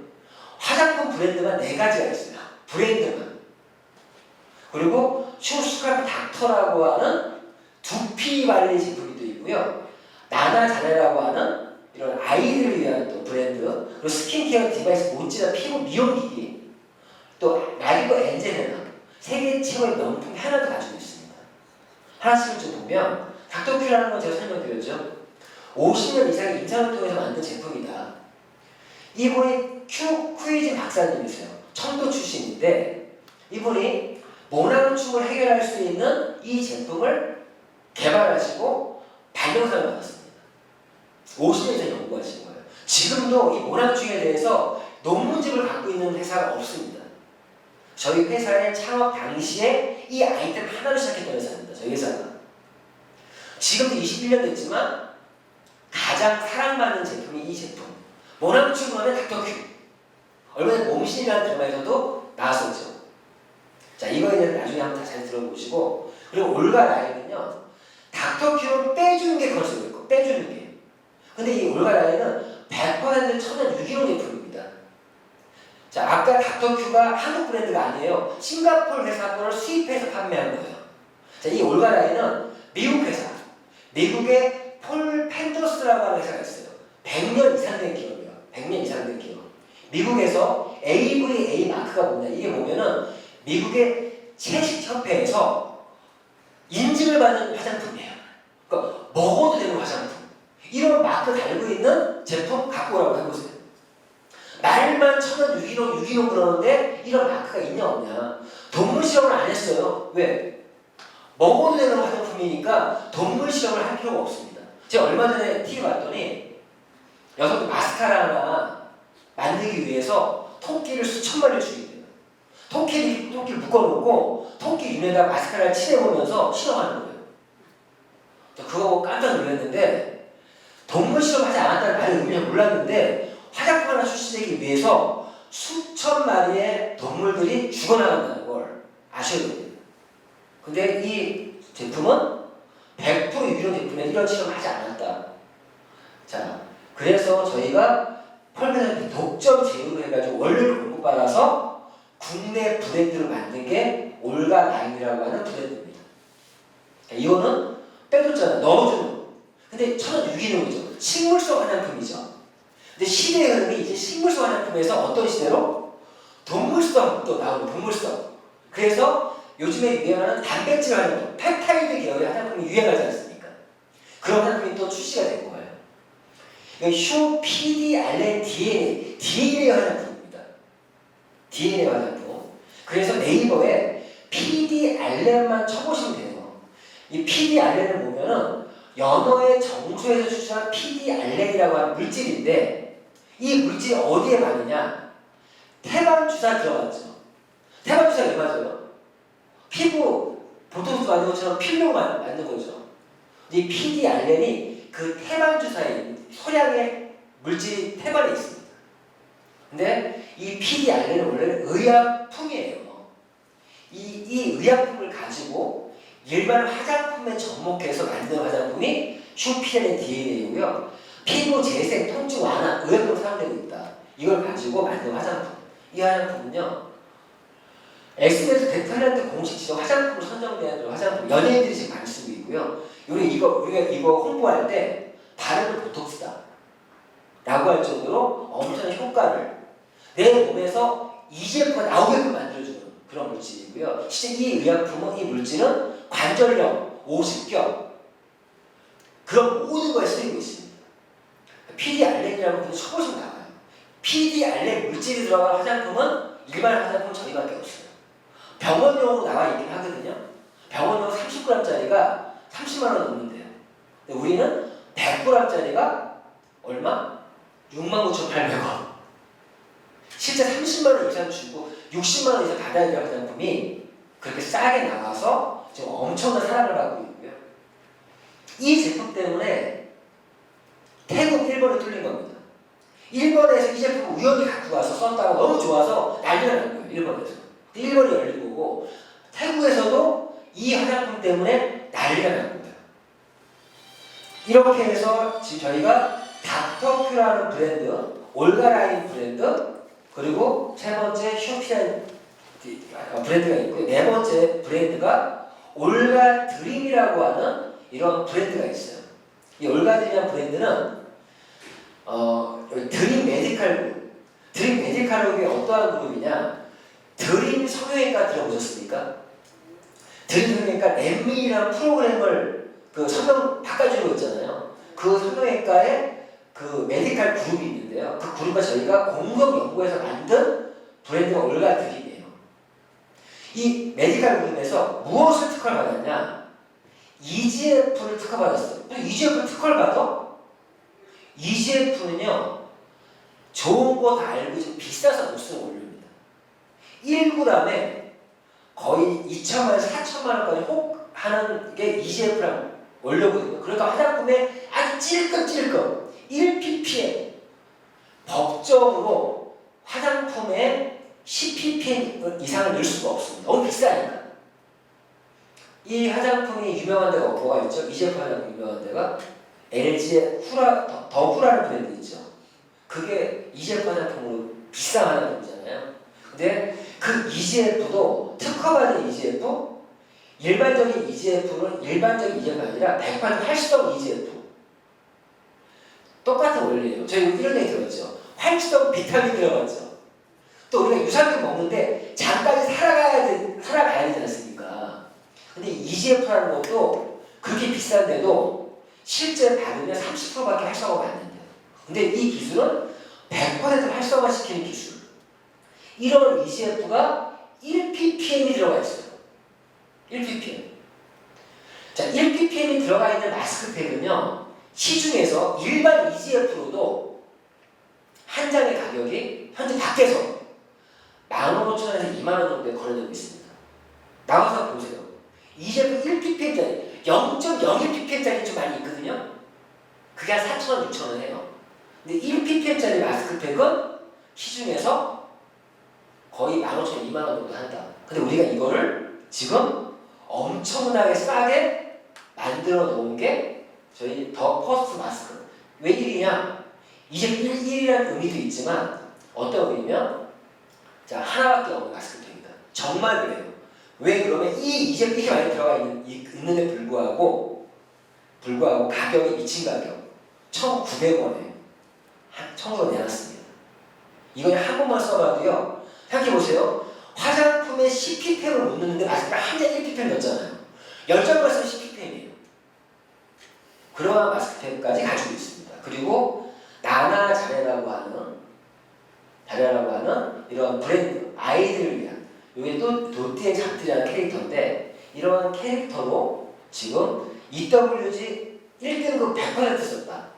화장품 브랜드만 4가지가 있어요. 브랜드만. 그리고 슈 스크럽 닥터라고 하는 두피 관리 제품이 또 있고요. 나나 자네라고 하는 이런 아이들을 위한 또 브랜드, 그리고 스킨케어 디바이스 못지않은 피부 미용기기, 또 라디고 엔젤레나 세계 최고의 명품 하나도 가지고 있습니다. 하나씩을 좀 보면 닥터큐라는 건 제가 설명드렸죠. 50년 이상의 임상을 통해서 만든 제품이다. 이분이 큐이진 박사님이세요. 청도 출신인데 이분이 모낭충을 해결할 수 있는 이 제품을 개발하시고 발명상을 받았습니다. 50년 이상 연구하신 거예요. 지금도 이 모낭충에 대해서 논문집을 갖고 있는 회사가 없습니다. 저희 회사의 창업 당시에 이 아이템 하나로 시작했던 회사입니다. 저희 회사가. 지금도 21년 됐지만 가장 사랑받는 제품이 이 제품. 모낭충 하면 닥터큐. 얼마 전에 몸신이라는 드라마에서도 나왔었죠. 자, 이거에 대해서 나중에 한번 잘 들어보시고, 그리고 올가 라인은요, 닥터큐를 빼주는 게 컨셉이고, 빼주는 게. 근데 이 올가 라인은 100% 천연 유기농 제품입니다. 자, 아까 닥터큐가 한국 브랜드가 아니에요. 싱가포르 회사 거를 수입해서 판매한 거예요. 자, 이 올가 라인은 미국 회사, 미국의 폴 펜더스라고 하는 회사가 있어요. 100년 이상 된 기업이에요. 100년 이상 된 기업. 미국에서 AVA 마크가 뭐냐? 이게 보면은 미국의 채식협회에서 인증을 받는 화장품이에요. 그러니까 먹어도 되는 화장품. 이런 마크 달고 있는 제품 갖고 오라고 해보세요. 말만 천연 유기농 그러는데 이런 마크가 있냐 없냐. 동물 실험을 안 했어요. 왜? 먹어도 되는 화장품이니까 동물 실험을 할 필요가 없습니다. 제가 얼마 전에 TV 봤더니 여성들 마스카라 하나 만들기 위해서 토끼를 수천 마리를 죽인대요. 토끼를 묶어놓고 토끼 눈에다 마스카라를 칠해보면서 실험하는 거예요. 그거 보고 깜짝 놀랐는데 동물 실험하지 않았다는 말의 의미를 몰랐는데 화장품 하나 출시되기 위해서 수천 마리의 동물들이 죽어나간다는 걸 아셔야 됩니다. 근데 이 제품은 100% 유기농 제품에 이런 실험을 하지 않았다. 자, 그래서 저희가 펄메나피 독점 제휴를 해가지고 원료를 공급받아서 국내 브랜드를 만든 게 올가 라인이라고 하는 브랜드입니다. 이거는 빼줬잖아요. 넣어주는. 근데 천연 유기농이죠. 식물성 화장품이죠. 근데 시대의 흐름이 이제 식물성 화장품에서 어떤 시대로? 동물성 또 나오는 동물성. 그래서 요즘에 유행하는 단백질 화장품, 펩타이드 계열의 화장품이 유행하지 않습니까? 그런 화장품이 또 출시가 된 거예요. 휴 PD 알렌 DNA 화장품입니다. DNA 화장품. 그래서 네이버에 PD 알렌만 쳐보시면 돼요. 이 PD 알렌을 보면은 연어의 정수에서 추출한 PD 알렌이라고 하는 물질인데 이 물질이 어디에 많으냐? 태반 주사 들어갔죠. 태반 주사 왜 맞아요? 피부 보톡스 맞는 것처럼 필러 맞는 거죠. 이 PD 알렌이 그 태반 주사에 소량의 물질이 태반에 있습니다. 근데 이 PD 알렌은 원래는 의약품이에요. 이 의약품을 가지고 일반 화장품에 접목해서 만든 화장품이 슈피렐의 DNA이고요. 피부 재생, 통증 완화, 의약품으로 사용되고 있다. 이걸 가지고 만든 화장품. 이 화장품은요. SNS 100% 공식 지정 화장품으로 선정된 화장품. 연예인들이 지금 많이 쓰고 있고요. 우리가 이거 홍보할 때 바르는 보톡스다. 라고 할 정도로 엄청난 효과를 내 몸에서 EGF가 나오게끔 만들어주는 그런 물질이고요. 실제 이 의약품은 이 물질은 관절염, 오십견 그런 모든 거에 쓰이고 있습니다. PD 알렌이라고 그냥 쳐보시면 나와요. PD 알렌 물질이 들어간 화장품은 일반 화장품 저희밖에 없어요. 병원용으로 나와 있긴 하거든요. 병원용 30g짜리가 30만 원 넘는데요. 근데 우리는 100g짜리가 얼마? 69,800원. 실제 30만 원 이상 주고 60만 원 이상 받아야 될 화장품이 그렇게 싸게 나와서 지금 엄청난 사랑을 받고 있고요. 이 제품 때문에 태국, 일본이 뚫린 겁니다. 일본에서 이 제품을 우연히 갖고 와서 썼다고 너무 좋아서 난리가 난 거예요. 일본에서. 일본이 열린 거고 태국에서도 이 화장품 때문에 난리가 난 겁니다. 이렇게 해서 지금 저희가 닥터큐라는 브랜드, 올가라인 브랜드, 그리고 세 번째 휴피라는 브랜드가 있고요. 네 번째 브랜드가 올가드림이라고 하는 이런 브랜드가 있어요. 이 올가드림이라는 브랜드는 드림 메디칼 그룹. 드림 메디칼 그룹이 어떠한 그룹이냐? 드림 성형외과 들어보셨습니까? 드림 성형외과 엠미라는 프로그램을 그 성형 바꿔주고 있잖아요. 그 성형외과에 그 메디칼 그룹이 있는데요. 그 그룹과 저희가 공동 연구해서 만든 브랜드가 올가드림이에요. 이 메디칼 그룹에서 무엇을 특허를 받았냐? EGF를 특허받았어요. 또 EGF 특허를 받아? EGF는요, 좋은 거 다 알고 지금 비싸서 못 쓰는 원료입니다. 1g에 거의 2천만 원, 4천만 원까지 혹 하는 게 EGF라는 원료거든요. 그러니까 화장품에 아주 찔끔찔끔 1ppm 법적으로 화장품에 10ppm 이상을 넣을 수가 없습니다. 너무 비싸니까. 이 화장품이 유명한 데가 뭐가 있죠? EGF 화장품 유명한 데가 LG의 더 후라는 브랜드 있죠. 그게 EGF 화장품으로 비싼 화장품이잖아요. 근데 그 EGF도 특허받은 EGF, 일반적인 EGF는 일반적인 EGF가 아니라 100% 활성 EGF. 똑같은 원리예요. 저희 이런 얘기 들었죠. 활성 비타민 들어갔죠. 또 우리가 유산균 먹는데 잠까지 살아가야 되지 않습니까? 근데 EGF라는 것도 그렇게 비싼데도 실제 받으면 30%밖에 활성화가 안 된대요. 근데 이 기술은 100% 활성화시키는 기술. 이런 EGF가 1ppm이 들어가 있어요. 1ppm. 자, 1ppm이 들어가 있는 마스크팩은요, 시중에서 일반 EGF로도 한 장의 가격이 현재 밖에서 15,000원에서 2만원 정도에 거래되고 있습니다. 나와서 보세요. EGF 1ppm짜리, 0.01ppm짜리 좀 많이 있거든요. 그게 한 4,000원, 6,000원 해요. 근데 1ppm짜리 마스크팩은 시중에서 거의 15,000원, 2만원 정도 한다. 근데 우리가 이거를 지금 엄청나게 싸게 만들어 놓은 게 저희 더 퍼스트 마스크. 왜 1위냐? 이제 1이라는 의미도 있지만 어떤 의미면 자, 하나밖에 없는 마스크팩입니다. 정말 그래요. 왜 그러면 이제 이렇게 많이 들어가 있는데 불구하고 가격이 미친 가격 1,900원에 청소 내놨습니다. 이걸 한 번만 써봐도요. 생각해보세요. 화장품에 10ppm을 못 넣는데 마스크가 한 잔 1ppm 넣었잖아요. 10장만 쓰면 10ppm이에요. 그러한 마스크팩까지 가지고 있습니다. 그리고 나나 자레라고 하는 이런 브랜드, 아이들을 위한 이게 또 도티의 잡들이라는 캐릭터인데 이런 캐릭터로 지금 EWG 1등급 100% 썼다.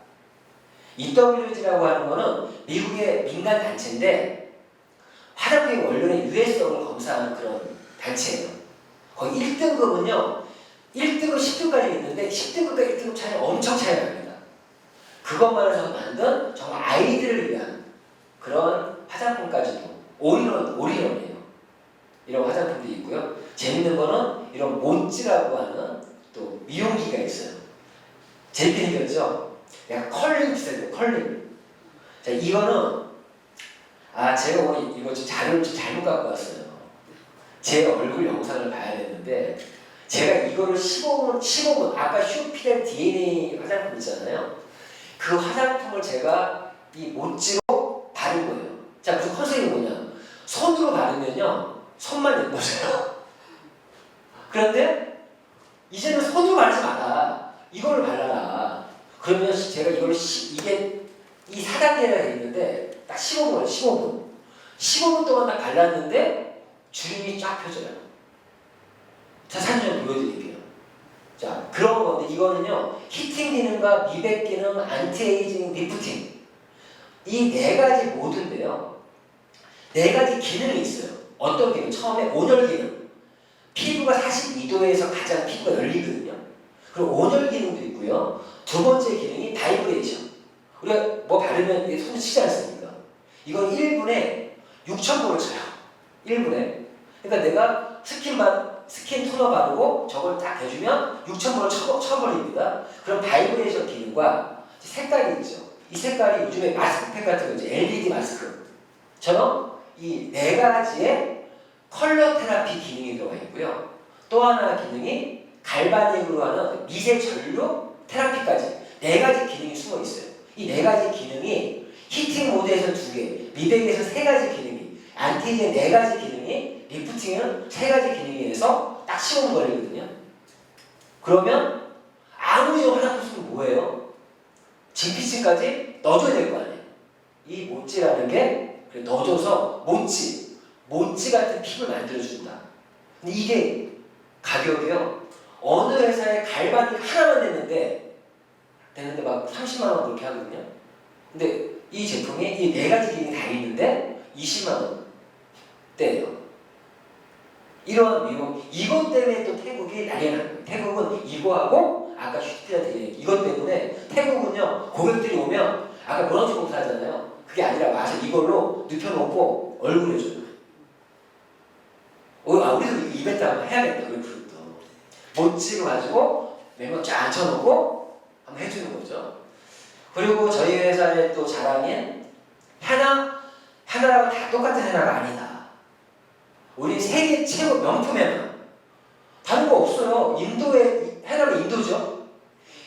EWG라고 하는 거는 미국의 민간 단체인데 화장품의 원료의 유해성을 검사하는 그런 단체예요. 거의 1등급은요. 1등급, 10등까지 있는데 10등급과 1등급 차이 엄청 차이 납니다. 그것만 해서 만든 정말 아이들을 위한 그런 화장품까지도 올인원이에요. 이런 화장품도 있고요. 재밌는 거는 이런 몬찌라고 하는 또 미용기가 있어요. 재밌게 생겼죠? 약간 컬링 비슷해요. 컬링. 자, 이거는 제가 오늘 이거 자료를 좀 잘못 갖고 왔어요. 제 얼굴 영상을 봐야 되는데 제가 이거를 15분 아까 휴피렌 DNA 화장품 있잖아요. 그 화장품을 제가 이 몬찌로 바른 거예요. 자, 무슨 컨셉이 뭐냐? 손으로 바르면요. 손만 예뻐져요. 그런데 이제는 손으로 바르지 마라. 이거를 발라라. 그러면 제가 이걸 이게 이 4단계가 있는데 딱 15분 동안 딱 발랐는데 주름이 쫙 펴져요. 자, 사진 좀 보여드릴게요. 자, 그런 건데 이거는요. 히팅 기능과 미백 기능, 안티에이징, 리프팅 이 네 가지 모드인데요. 네 가지 기능이 있어요. 어떤 기능? 처음에 온열 기능. 피부가 42도에서 가장 피부가 열리거든요. 그리고 온열 기능도 있고요. 두 번째 기능이 바이브레이션. 우리가 뭐 바르면 이게 손을 치지 않습니까? 이건 1분에 6,000번을 쳐요. 1분에. 그러니까 내가 스킨 토너 바르고 저걸 딱 해주면 6,000번을 쳐버립니다. 그럼 바이브레이션 기능과 색깔이 있죠. 이 색깔이 요즘에 마스크팩 같은 거 이제 LED 마스크처럼 이 네 가지의 컬러 테라피 기능이 들어가 있고요. 또 하나 기능이 갈바닉으로 하는 미세 전류 테라피까지 네 가지 기능이 숨어 있어요. 이 네 가지 기능이 히팅 모드에서 2개, 미백에서 3가지 기능이, 안티젠 4가지 기능이, 리프팅은 3가지 기능에 의해서 딱 15분 걸리거든요. 그러면 아무리 화장품 쓰면 뭐예요? 진피층까지 넣어줘야 될 거 아니에요. 이 모찌라는 게 넣어줘서 모찌 같은 피부를 만들어준다. 근데 이게 가격이요. 어느 회사에 갈바닉 하나만 되는데 막 30만 원 그렇게 하거든요. 근데 이 제품이 이 네 가지 기능이 다 있는데 20만 원대예요. 이런 미국, 이것 때문에 또 태국이 난리가 난 거예요. 태국은 이거하고 아까 슈트한테 이것 때문에 태국은요 고객들이 오면 아까 모너지 공사 하잖아요. 그게 아니라 와서 이걸로 눕혀놓고 얼굴에 줘요. 우리도 이벤트 한번 해야겠다. 우리 그룹도 모찌로 가지고 매번 쫙 앉혀놓고 한번 해주는 거죠. 그리고 저희 회사의 또 자랑인 헤나라고 다 똑같은 헤나가 아니다. 우리 세계 최고 명품 헤나. 다른 거 없어요. 인도의 헤나는 인도죠.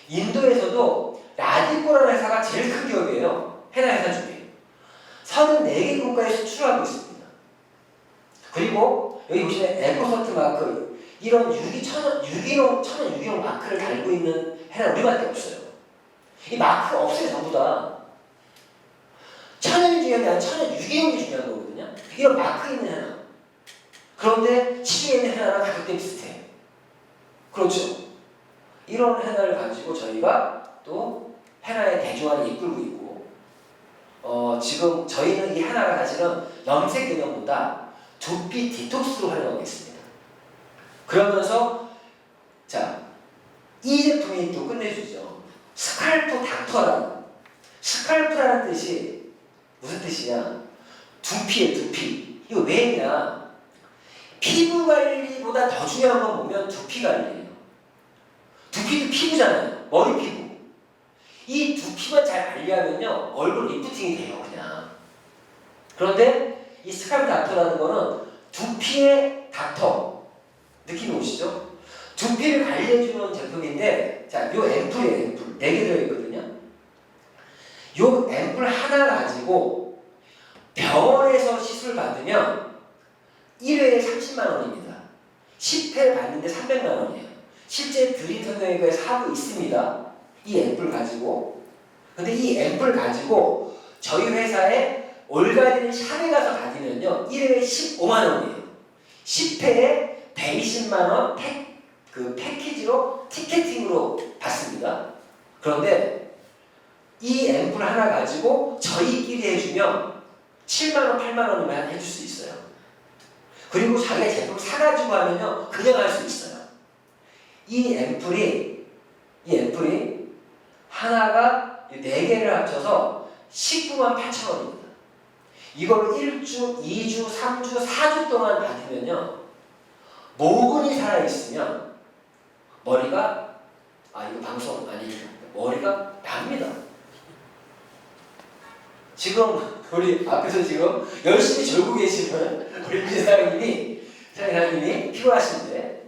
인도에서도 라디코라는 회사가 제일 큰 기업이에요. 헤나 회사 중에 34개 국가에 수출하고 있습니다. 그리고 여기 보시면 에코서트 마크 이런 천연 유기농 마크를 달고 있는 헤나 우리밖에 없어요. 이 마크 없어요 전부 다. 천연이 중요한 게 아니라 천연 유기농이 중요한 거거든요. 이런 마크 있는 헤나. 그런데 시중에 있는 헤나랑 가격대 비슷해요. 그렇죠. 이런 헤나를 가지고 저희가 또 헤나의 대중화를 이끌고 있고 지금 저희는 이 헤나가 사실은 염색 개념보다 두피 디톡스로 활용하고 있습니다. 그러면서 자, 이 제품이 또 끝내주죠. 스칼프 닥터라는 스칼프라는 뜻이 무슨 뜻이냐? 두피에 두피. 이거 왜냐? 피부 관리보다 더 중요한 건 보면 두피 관리예요. 두피도 피부잖아요. 머리 피부. 이 두피만 잘 관리하면요 얼굴 리프팅이 돼요 그냥. 그런데 이 스칼프 닥터라는 거는 두피의 닥터 느낌이 오시죠? 두피를 관리해주는 제품인데 자, 요 앰플이에요. 앰플 4개 들어있거든요. 요 앰플 하나 가지고 병원에서 시술 받으면 1회에 30만 원입니다. 10회 받는데 300만 원이에요. 실제 드림성형외과에서 하고 있습니다. 이 앰플 가지고. 근데 이 앰플 가지고 저희 회사에 올가리는 샵에 가서 받으면요 1회에 15만 원이에요. 10회에 120만 원 패키지로 티켓팅으로 받습니다. 그런데 이 앰플 하나 가지고 저희끼리 해주면 7만 원, 8만 원이면 해줄 수 있어요. 그리고 자기가 제품을 사가지고 하면요 그냥 할 수 있어요. 이 앰플이 하나가 4개를 합쳐서 19만 8천 원입니다. 이걸 1주, 2주, 3주, 4주 동안 받으면요 모근이 살아있으면 머리가 이거 방송 아니죠. 머리가 납니다. 지금 우리 앞에서 지금 열심히 졸고 계시는 우리 사장님이 피곤하신데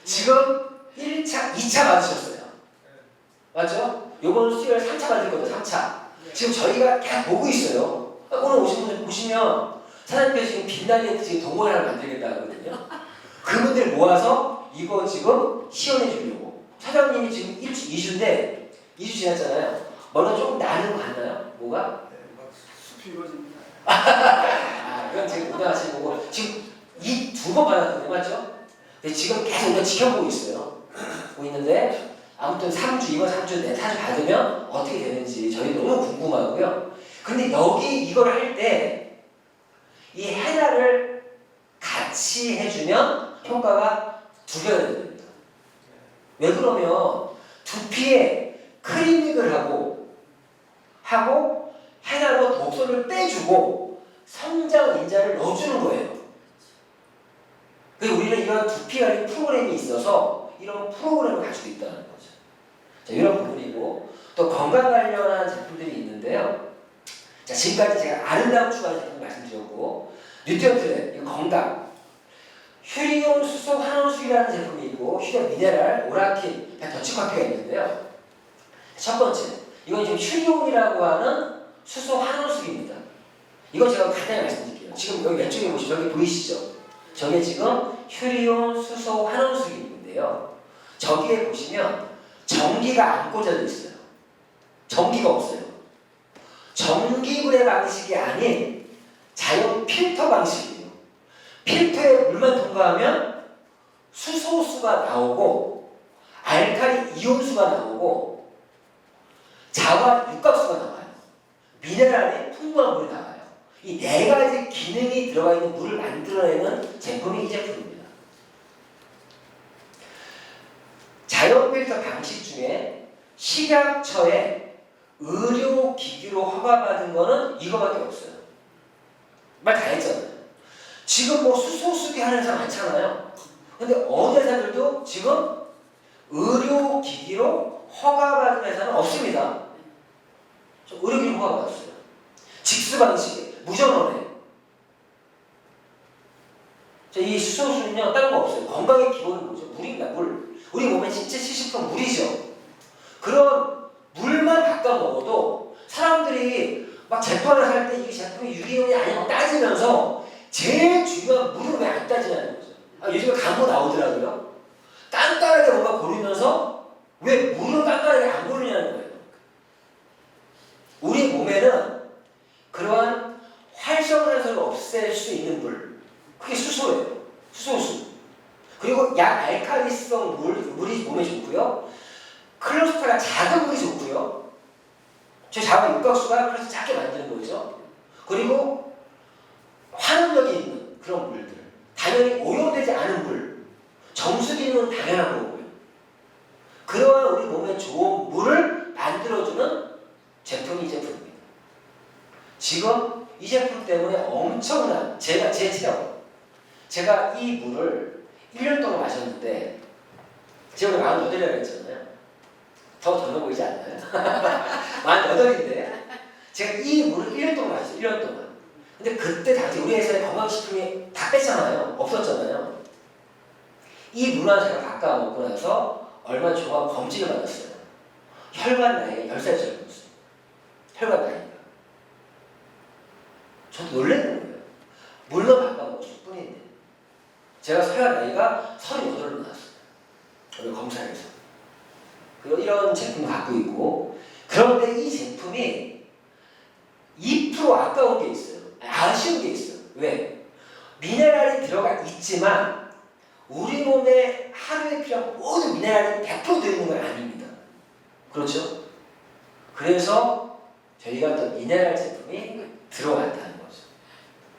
지금 1차, 2차 맞으셨어요. 맞죠? 요번 수요일 3차 맞을 거죠. 3차. 지금 저희가 계속 보고 있어요. 오늘 오신 분들 보시면 사장님께서 지금 빛나는 지금 동호회 하나 만들겠다 하거든요. 그분들 모아서 이거 지금 시연해 주려고. 사장님이 지금 2주인데 2주 지났잖아요. 머리가 조금 나는 거 같나요? 뭐가? 네, 막 숲이 이루어집니다. 이건 지금 운동하시는 거고 지금 이 2번 받았거든요. 맞죠? 근데 지금 계속 우리가 지켜보고 있어요. 보고 있는데 아무튼 3주, 이번 3주, 4주 받으면 어떻게 되는지 저희 너무 궁금하고요. 근데 여기 이걸 할 때 이 해나를 같이 해주면 효과가 두 배가 됩니다. 왜 그러면 두피에 크리닉을 하고 해나로 독소를 빼주고 성장 인자를 넣어주는 거예요. 그래서 우리는 이런 두피 관리 프로그램이 있어서 이런 프로그램을 가지고 있다는 거죠. 자, 이런 부분이고 또 건강 관련한 제품들이 있는데요. 자, 지금까지 제가 아름다움 추가하는 제품 말씀드렸고 뉴트리언트 이거 건강 휴리온 수소 환원수기라는 제품이 있고 휴리온 미네랄 오라킨 더치커피가 있는데요. 첫 번째 이건 지금 휴리온이라고 하는 수소 환원수기입니다. 이건 제가 간단히 말씀드릴게요. 지금 여기 왼쪽에 보시면 여기 보이시죠? 저게 지금 휴리온 수소 환원수기인데요. 저기에 보시면 전기가 안 꽂아져 있어요. 전기가 없어요. 전기불의 방식이 아닌 자연 필터 방식이에요. 필터에 물만 통과하면 수소수가 나오고 알칼리 이온수가 나오고 자와 육각수가 나와요. 미네랄이 풍부한 물이 나와요. 이 네 가지 기능이 들어가 있는 물을 만들어내는 제품이 이 제품입니다. 자연 필터 방식 중에 식약처에 의료기기로 허가받은 거는 이거밖에 없어요. 말 다 했잖아요. 지금 뭐 수소수기 하는 회사 많잖아요. 근데 어느 회사들도 지금 의료기기로 허가받은 회사는 없습니다. 의료기기 허가받았어요. 직수방식에 무전원에 이 수소수는요 다른 거 없어요. 건강의 기본은 뭐죠? 물입니다. 물. 우리 몸의 신체 70% 물이죠. 그런 물만 바꿔 먹어도 사람들이 막 제품 하나 살 때 이 제품이 유리온이 아니냐고 따지면서 제일 중요한 물을 왜 안 따지냐는 거죠. 요즘에 광고 나오더라고요. 깐깐하게 뭔가 고르면서 왜 물을 깐깐하게 안 고르냐는 거예요. 우리 몸에는 그러한 활성산소를 없앨 수 있는 물, 그게 수소예요. 수소수. 그리고 약알칼리성 물이 몸에 좋고요. 클로스타가 작은 물이 좋고요. 저 자와 육각수가 그래서 작게 만드는 거죠. 그리고 환원력이 있는 그런 물들. 당연히 오염되지 않은 물. 정수기는 당연한 거고요. 그러한 우리 몸에 좋은 물을 만들어주는 제품이 이 제품입니다. 지금 이 제품 때문에 엄청난 제가 이 물을 1년 동안 마셨는데 제가 오늘 48이라고 했잖아요. 더 젊어 보이지 않나요? 48인데 제가 이 물을 1년 동안 마셨어요. 1년 동안. 근데 그때 당시 우리 회사에 건강식품이 다 뺐잖아요. 없었잖아요. 이 물을 제가 바꿔 먹고 나서 얼마 종합 검진을 받았어요. 혈관 나이가 10살 젊었어요. 혈관 나이가. 저도 놀랐는 거예요. 물만 바꿔 먹었을 뿐인데 제가 혈관 나이가 38으로 나왔어요. 오늘 검사에서. 그리고 이런 제품을 갖고 있고 그런데 이 제품이 2% 아까운 게 있어요. 아쉬운 게 있어요. 왜? 미네랄이 들어가 있지만 우리 몸에 하루에 필요한 모든 미네랄이 100% 들어있는 건 아닙니다. 그렇죠? 그래서 저희가 또 미네랄 제품이 들어간다는 거죠.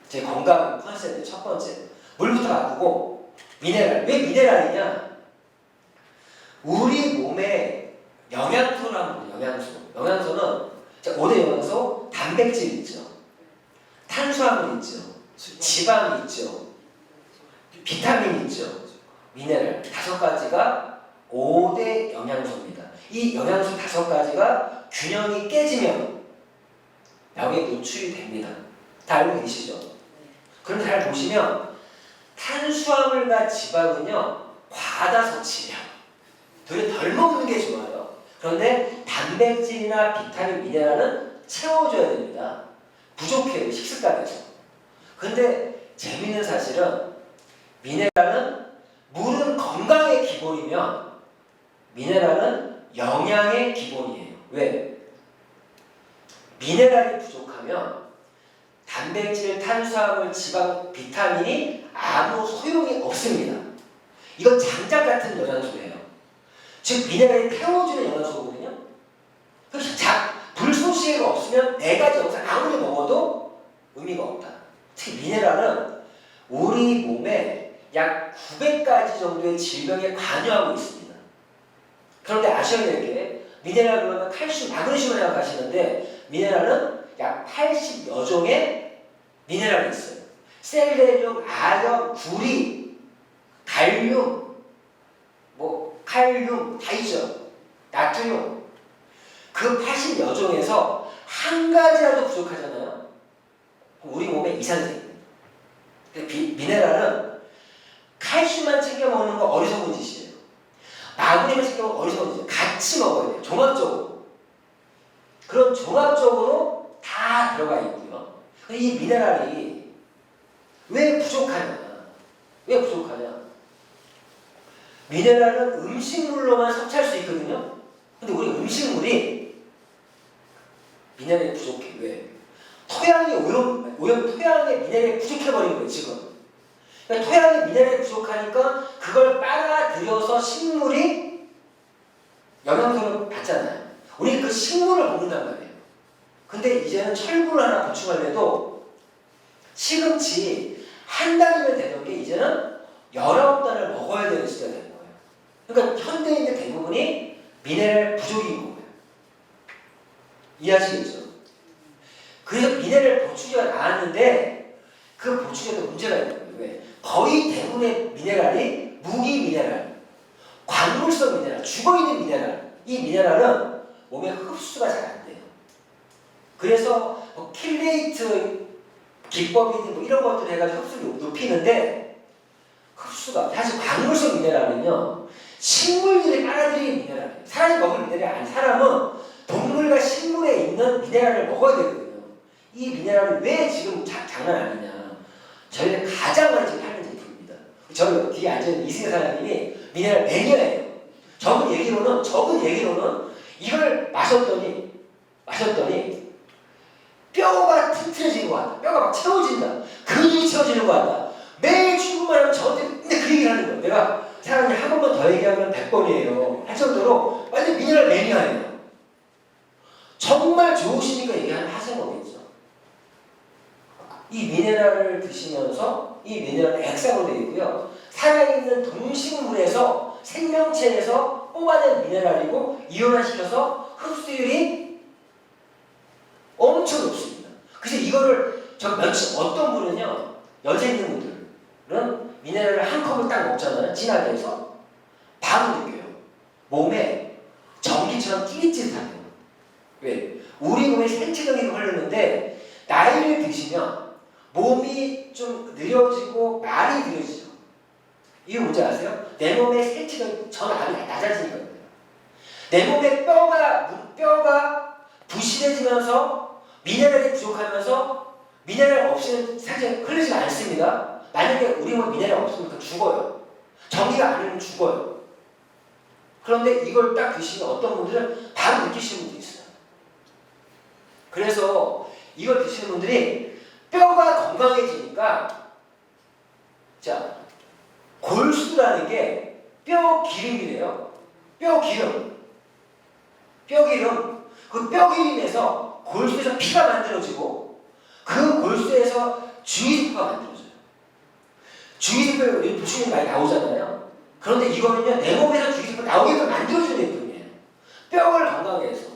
제 건강 컨셉의 첫 번째 물부터 바꾸고 미네랄. 왜 미네랄이냐? 우리 몸에 영양소라는 거예요. 영양소는 5대 영양소 단백질 있죠. 탄수화물 있죠. 지방 있죠. 비타민 있죠. 미네랄 5가지가 5대 영양소입니다. 이 영양소 5가지가 균형이 깨지면 병에 노출이 됩니다. 다 알고 계시죠? 그런데 잘 보시면 탄수화물과 지방은요 과다 섭취해요. 되게 덜 먹는 게 좋아요. 그런데 단백질이나 비타민, 미네랄은 채워줘야 됩니다. 부족해요. 식습관에서. 근데 재미있는 사실은 미네랄은 물은 건강의 기본이면 미네랄은 영양의 기본이에요. 왜? 미네랄이 부족하면 단백질, 탄수화물, 지방, 비타민이 아무 소용이 없습니다. 이건 장작 같은 영양소예요. 즉 미네랄이 태워주는 영양소거든요. 그래서 불소시가 없으면 4가지 영양 아무리 먹어도 의미가 없다. 특히 미네랄은 우리 몸에 약 900가지 정도의 질병에 관여하고 있습니다. 그런데 아셔야 될 게 미네랄 그러면 칼슘, 마그네슘을 생각하시는데 미네랄은 약 80여 종의 미네랄이 있어요. 셀레늄, 아연, 구리, 갈륨, 칼륨 다 있죠. 나트륨. 그 80여 종에서 한 가지라도 부족하잖아요. 그럼 우리 몸에 이상이 생깁니다. 미네랄은 칼슘만 챙겨 먹는 거 어리석은 짓이에요. 마그네슘을 챙겨 먹는 거 어리석은 짓이에요. 같이 먹어야 돼요. 종합적으로. 그런 종합적으로 다 들어가 있고요. 이 미네랄이 왜 부족하냐? 왜 부족하냐? 미네랄은 음식물로만 섭취할 수 있거든요. 근데 우리 음식물이 미네랄이 부족해. 왜? 토양이 토양에 미네랄이 부족해버린 거예요, 지금. 그러니까 토양에 미네랄이 부족하니까 그걸 빨아들여서 식물이 영양소를 받잖아요. 우리 그 식물을 먹는단 말이에요. 근데 이제는 철분을 하나 보충하려도 시금치 한 단이면 되던 게 이제는 19단을 먹어야 되는 시대가 되는 거예요. 그러니까 현대인들 대부분이 미네랄 부족인 거예요. 이해하시겠죠? 그래서 미네랄 보충제가 나왔는데 그 보충제도 문제가 있는 거예요. 왜? 거의 대부분의 미네랄이 무기 미네랄, 광물성 미네랄, 죽어있는 미네랄. 이 미네랄은 몸에 흡수가 잘 안 돼요. 그래서 킬레이트 기법이든 이런 것들 해가지고 흡수를 높이는데 흡수가 사실 광물성 미네랄은요 식물들이 빨아들이는 미네랄이에요. 사람이 먹을 미네랄이 아닌 사람은 동물과 식물에 있는 미네랄을 먹어야 되거든요. 이 미네랄은 왜 지금 장난 아니냐? 저희는 가장 많이 지금 팔는 제품입니다. 저희 뒤에 앉아있는 이승혜 사장님이 미네랄 매니아예요. 적은 얘기로는 이걸 마셨더니 뼈가 튼튼해지는 것 같다. 뼈가 막 채워진다. 근육이 채워지는 것 같다. 매일 출근만 하면 저한테 근데 그 얘기를 하는 거예요. 내가 사장님 한 번만 더 얘기하면 100번이에요. 할 정도로 완전 미네랄 매니아예요. 정말 좋으시니까 하시는 거겠죠. 이 미네랄을 드시면서 이 미네랄은 액상으로 되어 있고요. 살아있는 동식물에서 생명체에서 뽑아낸 미네랄이고 이온화시켜서 흡수율이 엄청 높습니다. 그래서 이거를 어떤 분은요, 연세 있는 분들은 미네랄을 한 컵을 딱 먹잖아요. 진하게 해서 바로 느껴요. 몸에 전기처럼 찌릿찌릿하네요. 왜? 우리 몸에 생체적인 게 흐르는데 나이를 드시면 몸이 좀 느려지고 말이 느려지죠. 이거 뭔지 아세요? 내 몸의 생체적인 전압이 낮아지니까 그래요. 내 몸의 뼈가 부실해지면서 미네랄이 부족하면서 미네랄 없이는 사실 흐르지 않습니다. 만약에 우리 몸에 미네랄 없으면 죽어요. 전기가 안 흐르면 죽어요. 그런데 이걸 딱 드시면 어떤 분들은 바로 느끼시는 분도 있어요. 그래서 이걸 드시는 분들이 뼈가 건강해지니까 자 골수라는 게 뼈 기름이래요. 뼈 기름. 그 뼈 기름에서 골수에서 피가 만들어지고 그 골수에서 주위세포가 만들어져요. 주위세포가 보시면 많이 나오잖아요. 그런데 이거는요 내 몸에서 주위세포가 나오게끔 만들어주는 제품이에요. 뼈를 건강하게 해서.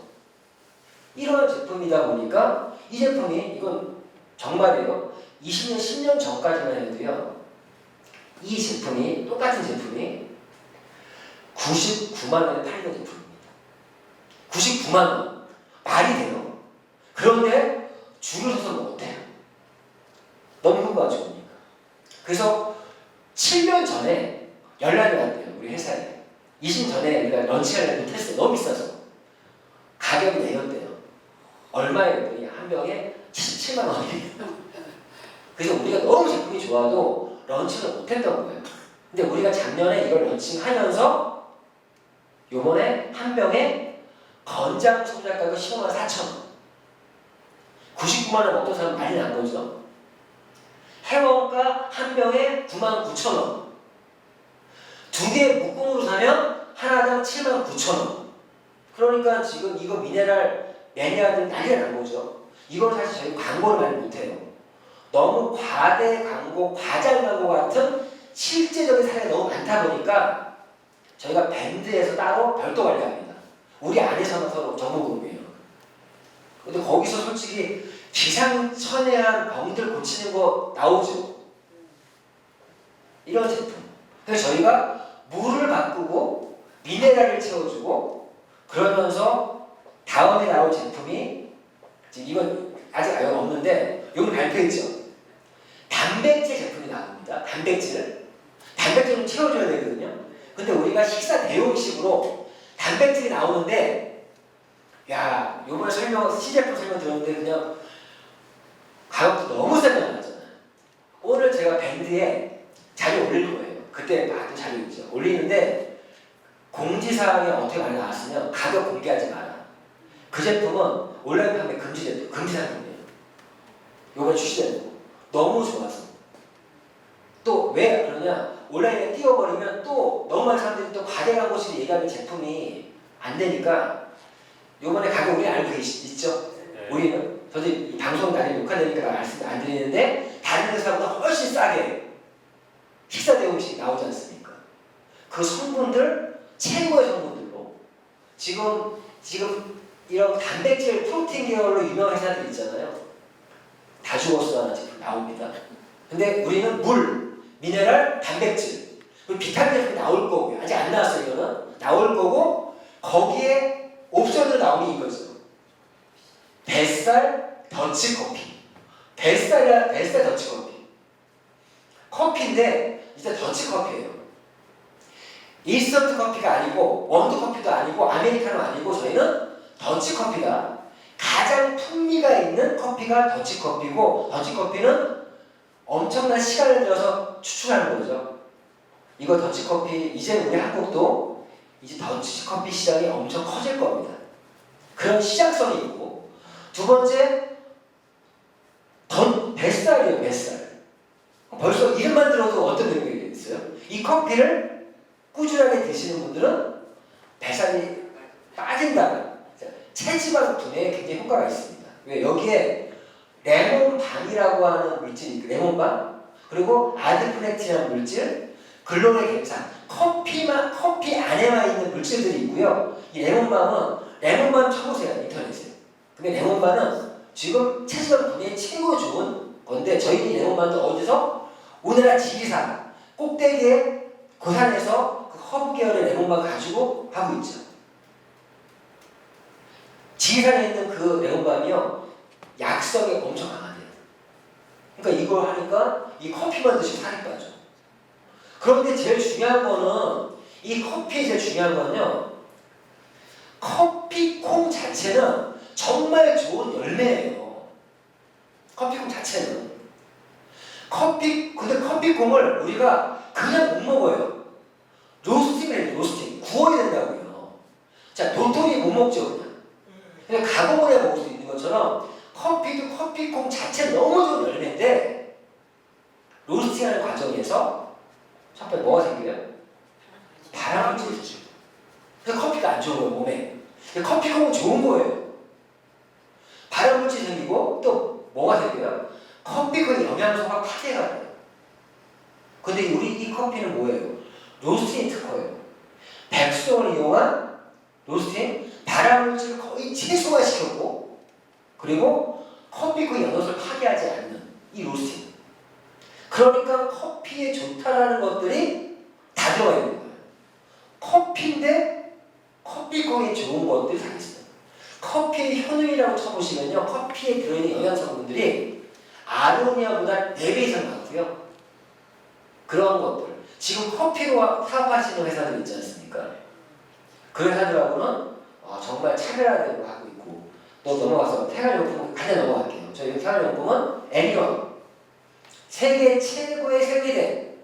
이런 제품이다 보니까 이 제품이 이건 정말이에요. 20년, 10년 전까지만 해도요. 이 제품이 똑같은 제품이 99만 원에 팔리는 제품입니다. 99만 원. 말이 돼요. 그런데 줄을 서서 못해요. 너무 흥분하죠. 그래서 7년 전에 연락이 왔대요. 우리 회사에. 20년 전에 우리가 런치를 못했어요. 너무 비싸서. 가격이 내렸대요. 얼마예요? 한 병에 77만 원이에요. 그래서 우리가 너무 제품이 좋아도 런칭을 못했던 거예요. 근데 우리가 작년에 이걸 런칭하면서 요번에 한 병에 건장 소비자 가격 15만 4천 원. 99만 원 먹던 사람 많이 난 거죠. 회원가 한 병에 9만 9천 원. 두 개 묶음으로 사면 하나당 7만 9천 원. 그러니까 지금 이거 미네랄 매니아들 난리가 난 거죠. 이걸 사실 저희 광고를 많이 못해요. 너무 과대 광고, 과장 광고 같은 실제적인 사례가 너무 많다 보니까 저희가 밴드에서 따로 별도 관리합니다. 우리 안에서는 서로 정보 공유해요. 근데 거기서 솔직히 기상천외한 병들 고치는 거 나오죠. 이런 제품. 그래서 저희가 물을 바꾸고 미네랄을 채워주고 그러면서 다음에 나올 제품이 지금 이건 아직 없는데 여기 발표했죠. 단백질 제품이 나옵니다. 단백질을 채워줘야 되거든요. 근데 우리가 식사 대용식으로 단백질이 나오는데 야 요번에 시제품 설명 들었는데 그냥 가격도 너무 설명하잖아요. 오늘 제가 밴드에 자료 올릴 거예요. 그때 많은 자료 있죠. 올리는데 공지사항에 어떻게 많이 나왔으면 가격 공개하지 마라. 그 제품은 온라인 판매 금지 상품이에요. 요번에 출시되는 거. 너무 좋아서. 또 왜 그러냐? 온라인에 띄워버리면 또 너무 많은 사람들이 또 과대 광고식으로 얘기하는 제품이 안 되니까 요번에 가격 우리 알고 있죠? 네. 우리는 저도 이 방송 날이 녹화되니까 말씀 안 드리는데 다른 회사보다 훨씬 싸게 식사 대용식 나오지 않습니까? 그 성분들 최고의 성분들로 지금 이런 단백질 프로틴 계열로 유명한 회사들 있잖아요. 다 죽었어 하는 제품 나옵니다. 근데 우리는 물, 미네랄, 단백질 그리고 비타민 제품이 나올 거고요. 아직 안 나왔어요. 이거는 나올 거고 거기에 옵션으로 나오는 이거죠. 뱃살 더치커피. 뱃살 더치커피. 커피인데 이제 더치커피예요. 인스턴트 커피가 아니고 원두 커피도 아니고 아메리카노 아니고 저희는 더치커피다. 가장 풍미가 있는 커피가 더치커피고 더치커피는 엄청난 시간을 들여서 추출하는 거죠. 이거 더치커피 이제 우리 한국도 이제 더치커피 시장이 엄청 커질 겁니다. 그런 시장성이 있고 두 번째 뱃살이에요. 뱃살. 벌써 이름만 들어도 어떤 의미가 있어요? 이 커피를 꾸준하게 드시는 분들은 뱃살이 빠진다. 체지방 분해에 굉장히 효과가 있습니다. 왜? 여기에 레몬밤이라고 하는 물질이 있고 레몬밤 그리고 아드프렉틴이라는 물질 글로레 갱산 커피 안에만 있는 물질들이 있고요. 이 레몬밤 쳐보세요 인터넷에. 근데 레몬밤은 지금 체지방 분해에 최고 좋은 건데 저희 이 레몬밤도 어디서 우리나라 지리산 꼭대기에 고산에서 그 허브 계열의 레몬밤 가지고 하고 있죠. 지리산에 있는 그 레몬밤이요 약성이 엄청 강하대요. 그러니까 이걸 하니까 이 커피만 드시고 살이 빠져. 그런데 제일 중요한 거는 이 커피의 제일 중요한 거는요 커피콩 자체는 정말 좋은 열매예요. 커피콩 자체는 근데 커피콩을 우리가 그냥 못 먹어요. 로스팅 구워야 된다고요. 자 도토리 못 먹죠 그냥. 그냥 가공을 해 먹을 수 있는 것처럼 커피도 커피콩 자체 너무 좋은 열매인데 로스팅하는 과정에서 첫 번째 뭐가 생겨요? 발암물질이 생겨요. 그래서 커피가 안 좋은 거예요 몸에. 근데 커피콩은 좋은 거예요. 발암물질이 생기고 또 뭐가 생겨요? 커피콩 영양소가 파괴가 돼요. 근데 우리 이 커피는 뭐예요? 로스팅 특허예요. 백성을 이용한 로스팅 발암물질을 거의 최소화시켰고 그리고 커피콩 영양소를 파괴하지 않는 이 로스팅. 그러니까 커피에 좋다라는 것들이 다 들어가 있는 거예요. 커피인데 커피콩에 좋은 것들이 다 있어요. 커피의 효능이라고 쳐보시면요. 커피에 들어있는 영양성분들이 아로니아보다 4배 이상 많고요. 그런 것들. 지금 커피로 사업하시는 회사들 있지 않습니까? 그 회사들하고는 정말 차별화되고 하고 있고 또 넘어가서 생활용품 하나 넘어갈게요. 저희 생활용품은 애니원 세계 최고의 세계대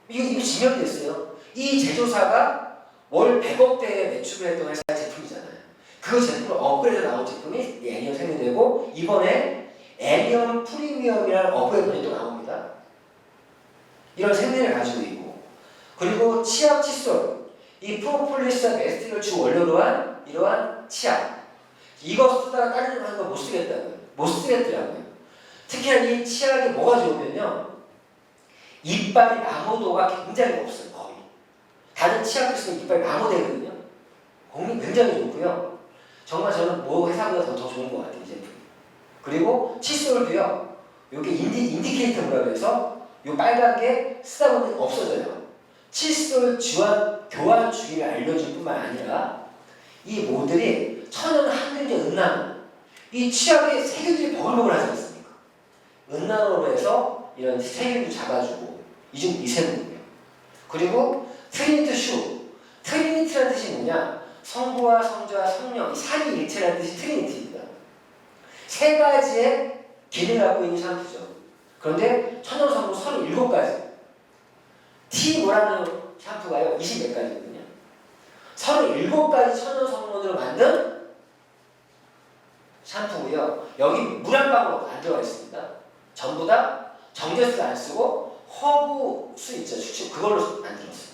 이거 이미 지명됐어요. 이 제조사가 월 100억대의 매출을 했던 회사의 제품이잖아요. 그 제품을 업그레이드 나온 제품이 애니원 생리되고 이번에 애니원 프리미엄이라는 업그레이드가 또 나옵니다. 이런 생리를 가지고 있고 그리고 치약 칫솔 이 프로폴리스와 메스틱을 주 원료로 한 이러한 치약 이거 쓰다가 다른 거 못 쓰겠다고요. 못 쓰겠더라고요. 특히나 이 치약이 뭐가 좋으면요, 이빨이 마모도가 굉장히 없어요. 거의 다른 치약도 쓰면 이빨이 마모되거든요. 굉장히 좋고요. 정말 저는 뭐 회사보다 더 좋은 것 같아요, 이 제품. 그리고 칫솔도요, 요게 인디케이터 뭐라고 해서 요 빨간 게 쓰다 보면 없어져요. 칫솔 교환 주기를 알려줄 뿐만 아니라 이 모들이 천연 항균제 은나노, 이 치약의 세균들이 버글버글 하지 않습니까? 은나노로 해서 이런 세균도 잡아주고 이 세균이에요. 그리고 트리니트 슈, 트리니트라는 뜻이 뭐냐? 성부와 성자와 성령, 삼위일체라는 뜻이 트리니티입니다. 세 가지의 기능을 갖고 있는 샴푸죠. 그런데 천연성분 37가지. T 뭐라는 샴푸가요, 20몇 가지거든요. 37가지 천연성분으로 만든 샴푸고요. 여기 물 한 방울 안 들어가 있습니다. 전부 다 정제수를 안 쓰고 허브수 있죠, 추출, 그걸로 만들었어요.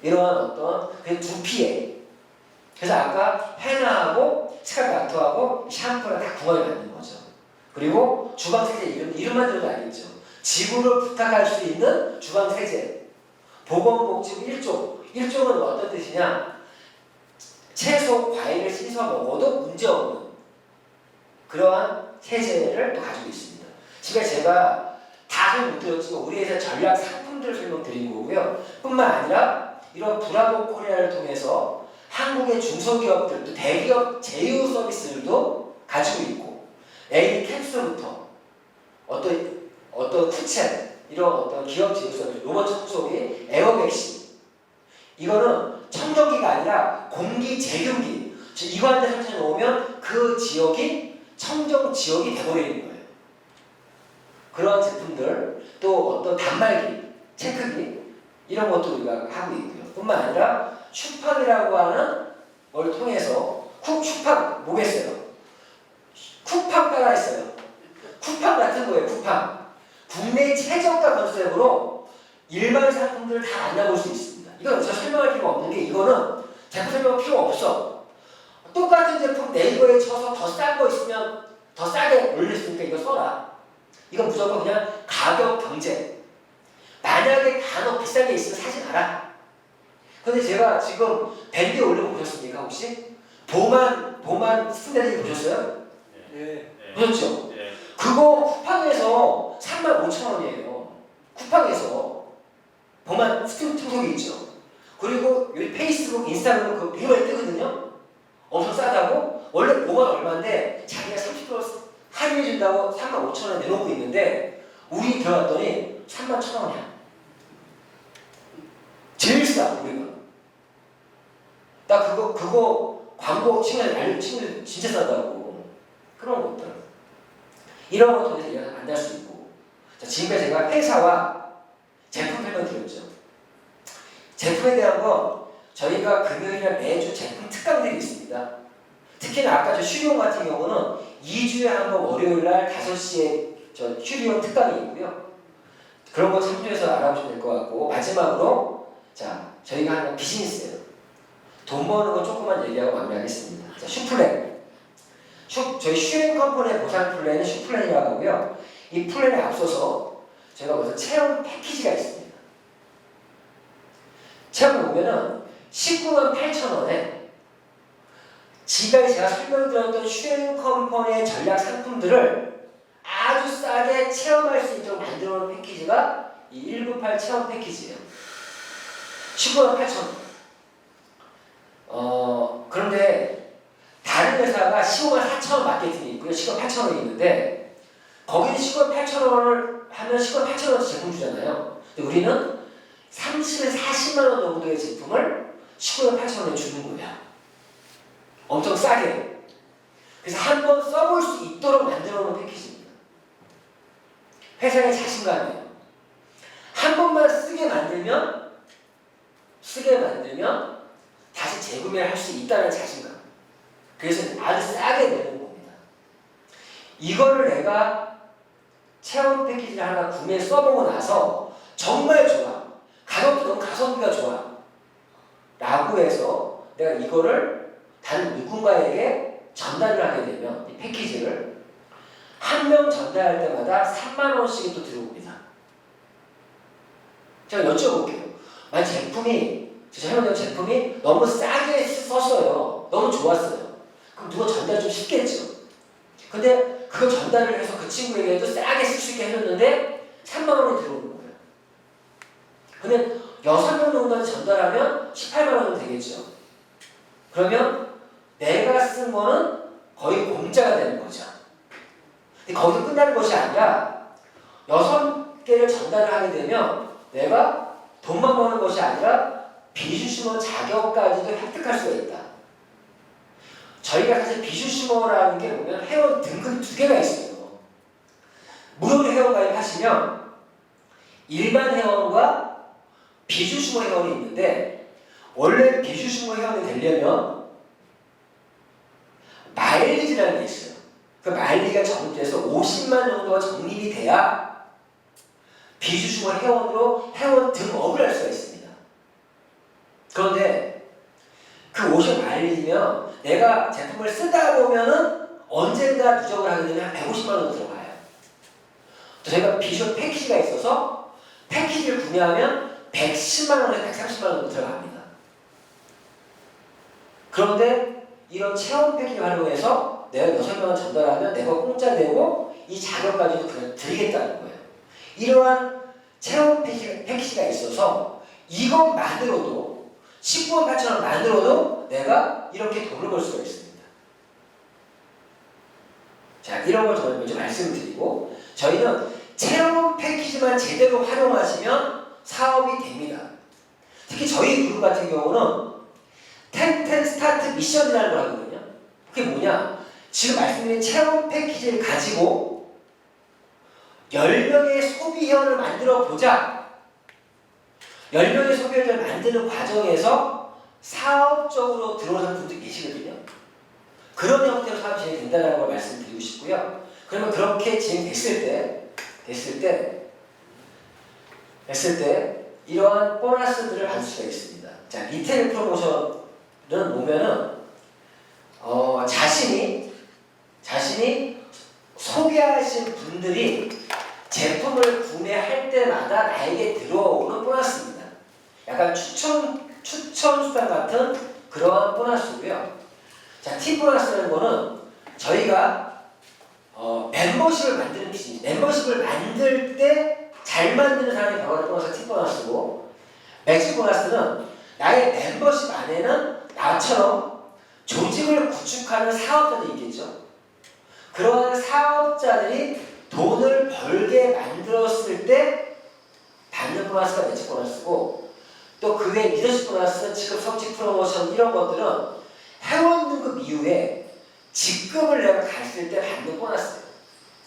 이러한 어떤 그 두피에, 그래서 아까 헤나하고 스칼프하고 샴푸랑 다 궁합이 맞는 거죠. 그리고 주방세제 이름만 들어도 알겠죠. 지구를 부탁할 수 있는 주방세제. 보건복지부 1종은 어떤 뜻이냐? 채소, 과일을 씻어 먹어도 문제없는 그러한 세제를 또 가지고 있습니다. 지금 제가 다 못 드렸지만 우리 회사 전략 상품들을 설명드린 거고요. 뿐만 아니라 이런 브라보 코리아를 통해서 한국의 중소기업들, 또 대기업 제휴 서비스들도 가지고 있고, A 캡슐부터 어떤 쿠첸, 이런 어떤 기업 제휴 서비스, 로봇 청소기, 에어백신, 이거는 청정기가 아니라 공기 제균기. 이거 한 대 설치해 놓으면 그 지역이 청정 지역이 돼버리는 거예요. 그런 제품들, 또 어떤 단말기, 체크기, 이런 것도 우리가 하고 있고요. 뿐만 아니라 슈팡이라고 하는 걸 통해서 슈팡 뭐겠어요? 쿠팡 따라 했어요. 쿠팡 같은 거예요. 쿠팡. 국내 최저가 컨셉으로 일반 상품들을 다 만나볼 수 있습니다. 이건 제가 설명할 필요가 없는 게, 이거는 제품 설명 필요 없어. 똑같은 제품 네이버에 쳐서 더 싼 거 있으면 더 싸게 올렸으니까 이거 써라. 이건 무조건 그냥 가격 경쟁. 만약에 간혹 비싼 게 있으면 사지 마라. 근데 제가 지금 밴드에 올린 거 보셨습니까 혹시? 보만 스탠드리 보셨어요? 네. 보셨죠? 그거 쿠팡에서 35,000원이에요. 쿠팡에서 보만 스탠드리 있죠. 그리고 여기 페이스북, 인스타그램 그거 되게 많이 뜨거든요. 엄청 싸다고? 원래 5만 얼마인데 자기가 30% 할인해준다고 35,000원 내놓고 있는데 우리 들어갔더니 31,000원이야. 제일 싸, 우리가. 나 그거 광고 친구들 알려, 친구들 진짜 싸다고. 그런 것들. 이런 거 통해서 얘가 만날 수 있고. 자, 지금까지 제가 회사와 제품 설명 드렸죠. 제품에 대한 건 저희가 금요일에 매주 제품 특강들이 있습니다. 특히나 아까 저 휴리용 같은 경우는 2주에 한 번 월요일날 5시에 저 휴리용 특강이 있고요. 그런 거 참조해서 알아보시면 될 것 같고, 마지막으로 자, 저희가 하는 비즈니스예요. 돈 버는 거 조금만 얘기하고 마무리하겠습니다. 자, 슈플랜. 저희 슈링 컴퍼니의 보상 플랜은 슈플랜이라고 하고요. 이 플랜에 앞서서 저희가 무슨 체험 패키지가 있습니다. 체험 보면은 198,000원에 지금까지 제가 설명드렸던 슈링 컴퍼니의 전략 상품들을 아주 싸게 체험할 수 있도록 만들어 놓은 패키지가 이 198 체험 패키지예요. 198,000원. 그런데 다른 회사가 154,000원 마케팅이 있고요. 158,000원이 있는데 거기는 158,000원을 하면 158,000원 제품 주잖아요. 근데 우리는 30에서 40만 원 정도의 제품을 158,000원에 주는 거야. 엄청 싸게. 그래서 한번 써볼 수 있도록 만들어 놓은 패키지입니다. 회사의 자신감이에요. 한 번만 쓰게 만들면 다시 재구매를 할 수 있다는 자신감. 그래서 아주 싸게 내는 겁니다. 이거를 내가 체험 패키지를 하나 구매해 써보고 나서 정말 좋아. 가격도 너무 가성비가 좋아. 라고 해서 내가 이거를 다른 누군가에게 전달을 하게 되면 이 패키지를 한 명 전달할 때마다 3만 원씩이 또 들어옵니다. 제가 여쭤볼게요. 만약 제품이 너무 싸게 썼어요. 너무 좋았어요. 그럼 누가 전달 좀 쉽겠죠. 근데 그거 전달을 해서 그 친구에게도 싸게 쓸 수 있게 해줬는데 3만 원이 들어오는 거예요. 근데 6명 정도한테 전달하면 18만 원 되겠죠. 그러면 내가 쓴 거는 거의 공짜가 되는 거죠. 근데 거기서 끝나는 것이 아니라 6개를 전달을 하게 되면 내가 돈만 버는 것이 아니라 비주시머 자격까지도 획득할 수가 있다. 저희가 사실 비주시머라는 게 보면 회원 등급이 2개가 있어요. 무료 회원 가입하시면 일반 회원과 비주시머 회원이 있는데 원래 비주시머 회원이 되려면 마일리지라는 게 있어요. 그 마일리지가 적립돼서 50만 정도가 적립이 돼야 비주시머 회원으로 회원 등업을 할 수가 있습니다. 그런데 그 50 마일리지면 내가 제품을 쓰다 보면은 언젠가 누적을 하게 되면 한 150만 원 들어가요. 저희가 비주얼 패키지가 있어서 패키지를 구매하면 110만 원에서 130만 원 들어갑니다. 그런데 이런 체험 패키지 활용해서 내가 6명 원 전달하면 내가 공짜 내고 이 자격까지도 그냥 드리겠다는 거예요. 이러한 체험 패키지가 있어서 이것만으로도 19만 8천 원 만들어도 내가 이렇게 돈을 벌 수가 있습니다. 자, 이런 걸 저는 먼저 말씀드리고 저희는 체험 패키지만 제대로 활용하시면 사업이 됩니다. 특히 저희 그룹 같은 경우는 10 스타트 미션이라는 걸 하거든요. 그게 뭐냐? 지금 말씀드린 체험 패키지를 가지고 10명의 소비회원을 만들어 보자. 10명의 소비회원을 만드는 과정에서 사업적으로 들어오는 분들이 계시거든요. 그런 형태로 사업이 진행된다는 걸 말씀드리고 싶고요. 그러면 그렇게 진행됐을 때 이러한 보너스들을 받을 수가 있습니다. 자, 리테일 프로모션은 보면은 자신이 소개하신 분들이 제품을 구매할 때마다 나에게 들어오는 보너스입니다. 약간 추천 수단 같은 그러한 보너스고요. 자, T 보너스라는 거는 저희가 멤버십을 만드는 비즈니스. 멤버십을 만들 때 잘 만드는 사람이 받아가는 보너스가 T 보너스고, 맥스 보너스는 나의 멤버십 안에는 나처럼 조직을 구축하는 사업자들이 있겠죠. 그러한 사업자들이 돈을 벌게 만들었을 때 받는 보너스가 매치 보너스고, 또 그 외 리더십 보너스, 직급 성취 프로모션 이런 것들은 회원 등급 이후에 직급을 내가 갔을 때 받는 보너스예요.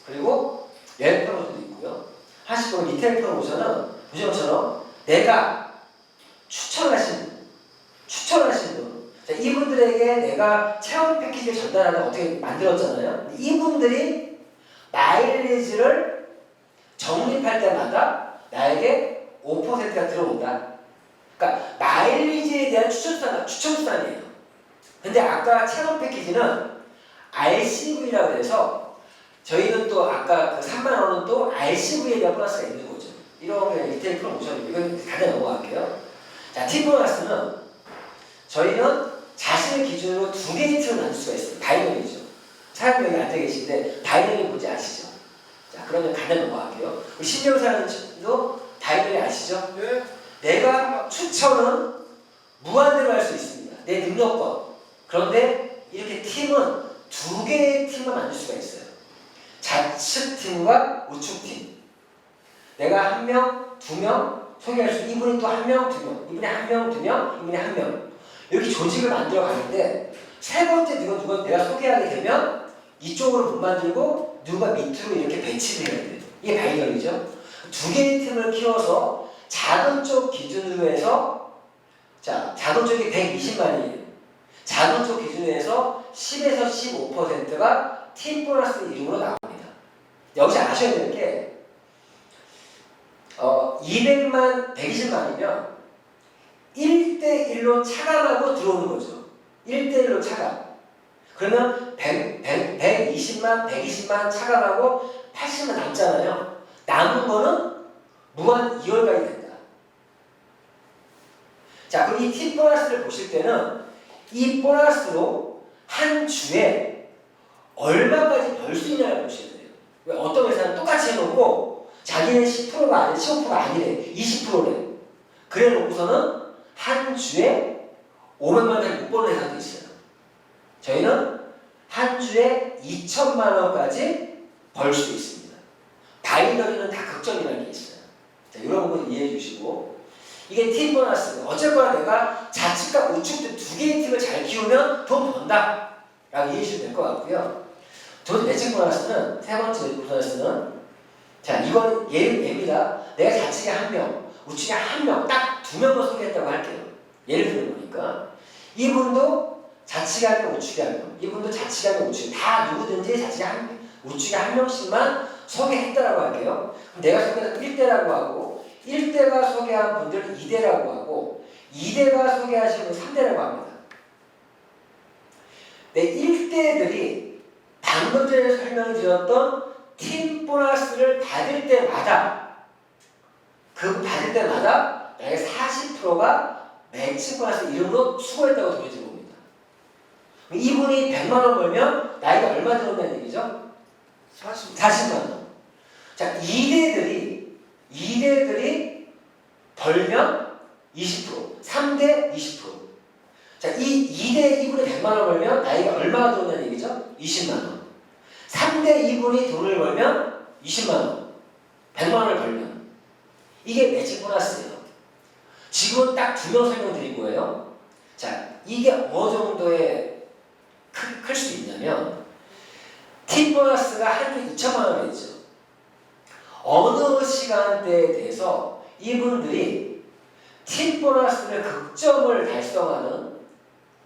그리고 여행 프로모션도 있고요. 하시고 리테일 프로모션은 보신 것처럼 내가 추천하신 분, 자, 이분들에게 내가 체험 패키지를 전달하는 어떻게 만들었잖아요. 이분들이 마일리지를 적립할 때마다 나에게 5%가 들어온다. 그러니까 마일리지에 대한 추천수단이에요. 근데 아까 체험 패키지는 RCV라고 해서 저희는 또 아까 그 3만 원은 또 RCV에 대한 보너스가 있는 거죠. 이런 게 리테일 프로모션, 이건 다들 넘어갈게요. 자, T 보너스는 저희는 자신의 기준으로 2개의 팀을 만들 수가 있어요. 다이너믹이죠. 사장님이 앉아 계신데 다이너믹 뭔지 아시죠? 자, 그러면 간단히 넘어갈게요. 우리 신병사님도 다이너믹 아시죠? 네. 내가 추천은 무한대로 할 수 있습니다. 내 능력껏. 그런데 이렇게 팀은 2개의 팀을 만들 수가 있어요. 좌측팀과 우측팀. 내가 1명, 2명 소개할 수, 이분이 또 1명, 2명, 이분이 1명, 2명, 이분이 1명. 이렇게 조직을 만들어 가는데 세 번째 누가 내가 소개하게 되면 이쪽으로 못 만들고 누가 밑으로 이렇게 배치를 해야 돼요. 이게 바이널이죠. 2개의 팀을 키워서 작은 쪽 기준으로 해서, 자, 작은 쪽이 120만이에요. 작은 쪽 기준으로 해서 10에서 15%가 팀 보너스 이름으로 나옵니다. 여기서 아셔야 되는 게 200만, 120만이면 1대1로 차감하고 들어오는 거죠. 1대1로 차감. 그러면 120만, 120만 차감하고 80만 남잖아요. 남은 거는 무한 2월까지 된다. 자, 그럼 이 T 보너스를 보실 때는 이 보너스로 한 주에 얼마까지 벌 수 있냐를 보셔야 돼요. 왜 어떤 회사는 똑같이 해놓고 자기는 10%가 아니래, 15%가 아니래, 20%래. 그래 놓고서는 한 주에 500만 원을 못 버는 회사도 있어요. 저희는 한 주에 2천만 원까지 벌 수 있습니다. 바이너리는 다 극점이라는 게 있어요. 자, 이런 부분 이해해 주시고, 이게 팀 보너스. 어쨌거나 내가 좌측과 우측 두 개의 팀을 잘 키우면 돈 번다 라고 이해해 주시면 될 것 같고요. 두 번째 매칭 보너스는, 세 번째 매칭 보너스는, 자, 이건 예입니다. 내가 좌측에 한 명, 우측에 한 명, 딱 두 명만 소개했다고 할게요. 예를 들어보니까 이분도 좌측에 한 명, 우측에 한 명, 이분도 좌측에 한 명, 우측에 다 누구든지 좌측에 한 명, 우측에 한 명씩만 소개했다라고 할게요. 그럼 내가 소개한 1대라고 하고 1대가 소개한 분들은 2대라고 하고 2대가 소개하신 분은 3대라고 합니다. 네, 1대들이 방금 전에 설명드렸던 팀 보너스를 받을 때마다 나의 40%가 매칭 보너스 이름으로 수고했다고 돌려준 겁니다. 이분이 100만 원 벌면 나이가 얼마 들었다는 얘기죠? 40만 원. 자, 2대들이 벌면 20%, 3대 20%. 자, 이 2대 이분이 100만 원 벌면 나이가 얼마가 들었다는 얘기죠? 20만 원. 3대 이분이 돈을 벌면 20만 원. 100만 원을 벌면. 이게 매칭 보너스예요. 지금은 딱 두 명 설명드린 거예요. 자, 이게 어느 정도의 클 수 있냐면, 팀 보너스가 한 주에 2천만 원이죠. 어느 시간대에 대해서 이분들이 팀 보너스를 극점을 달성하는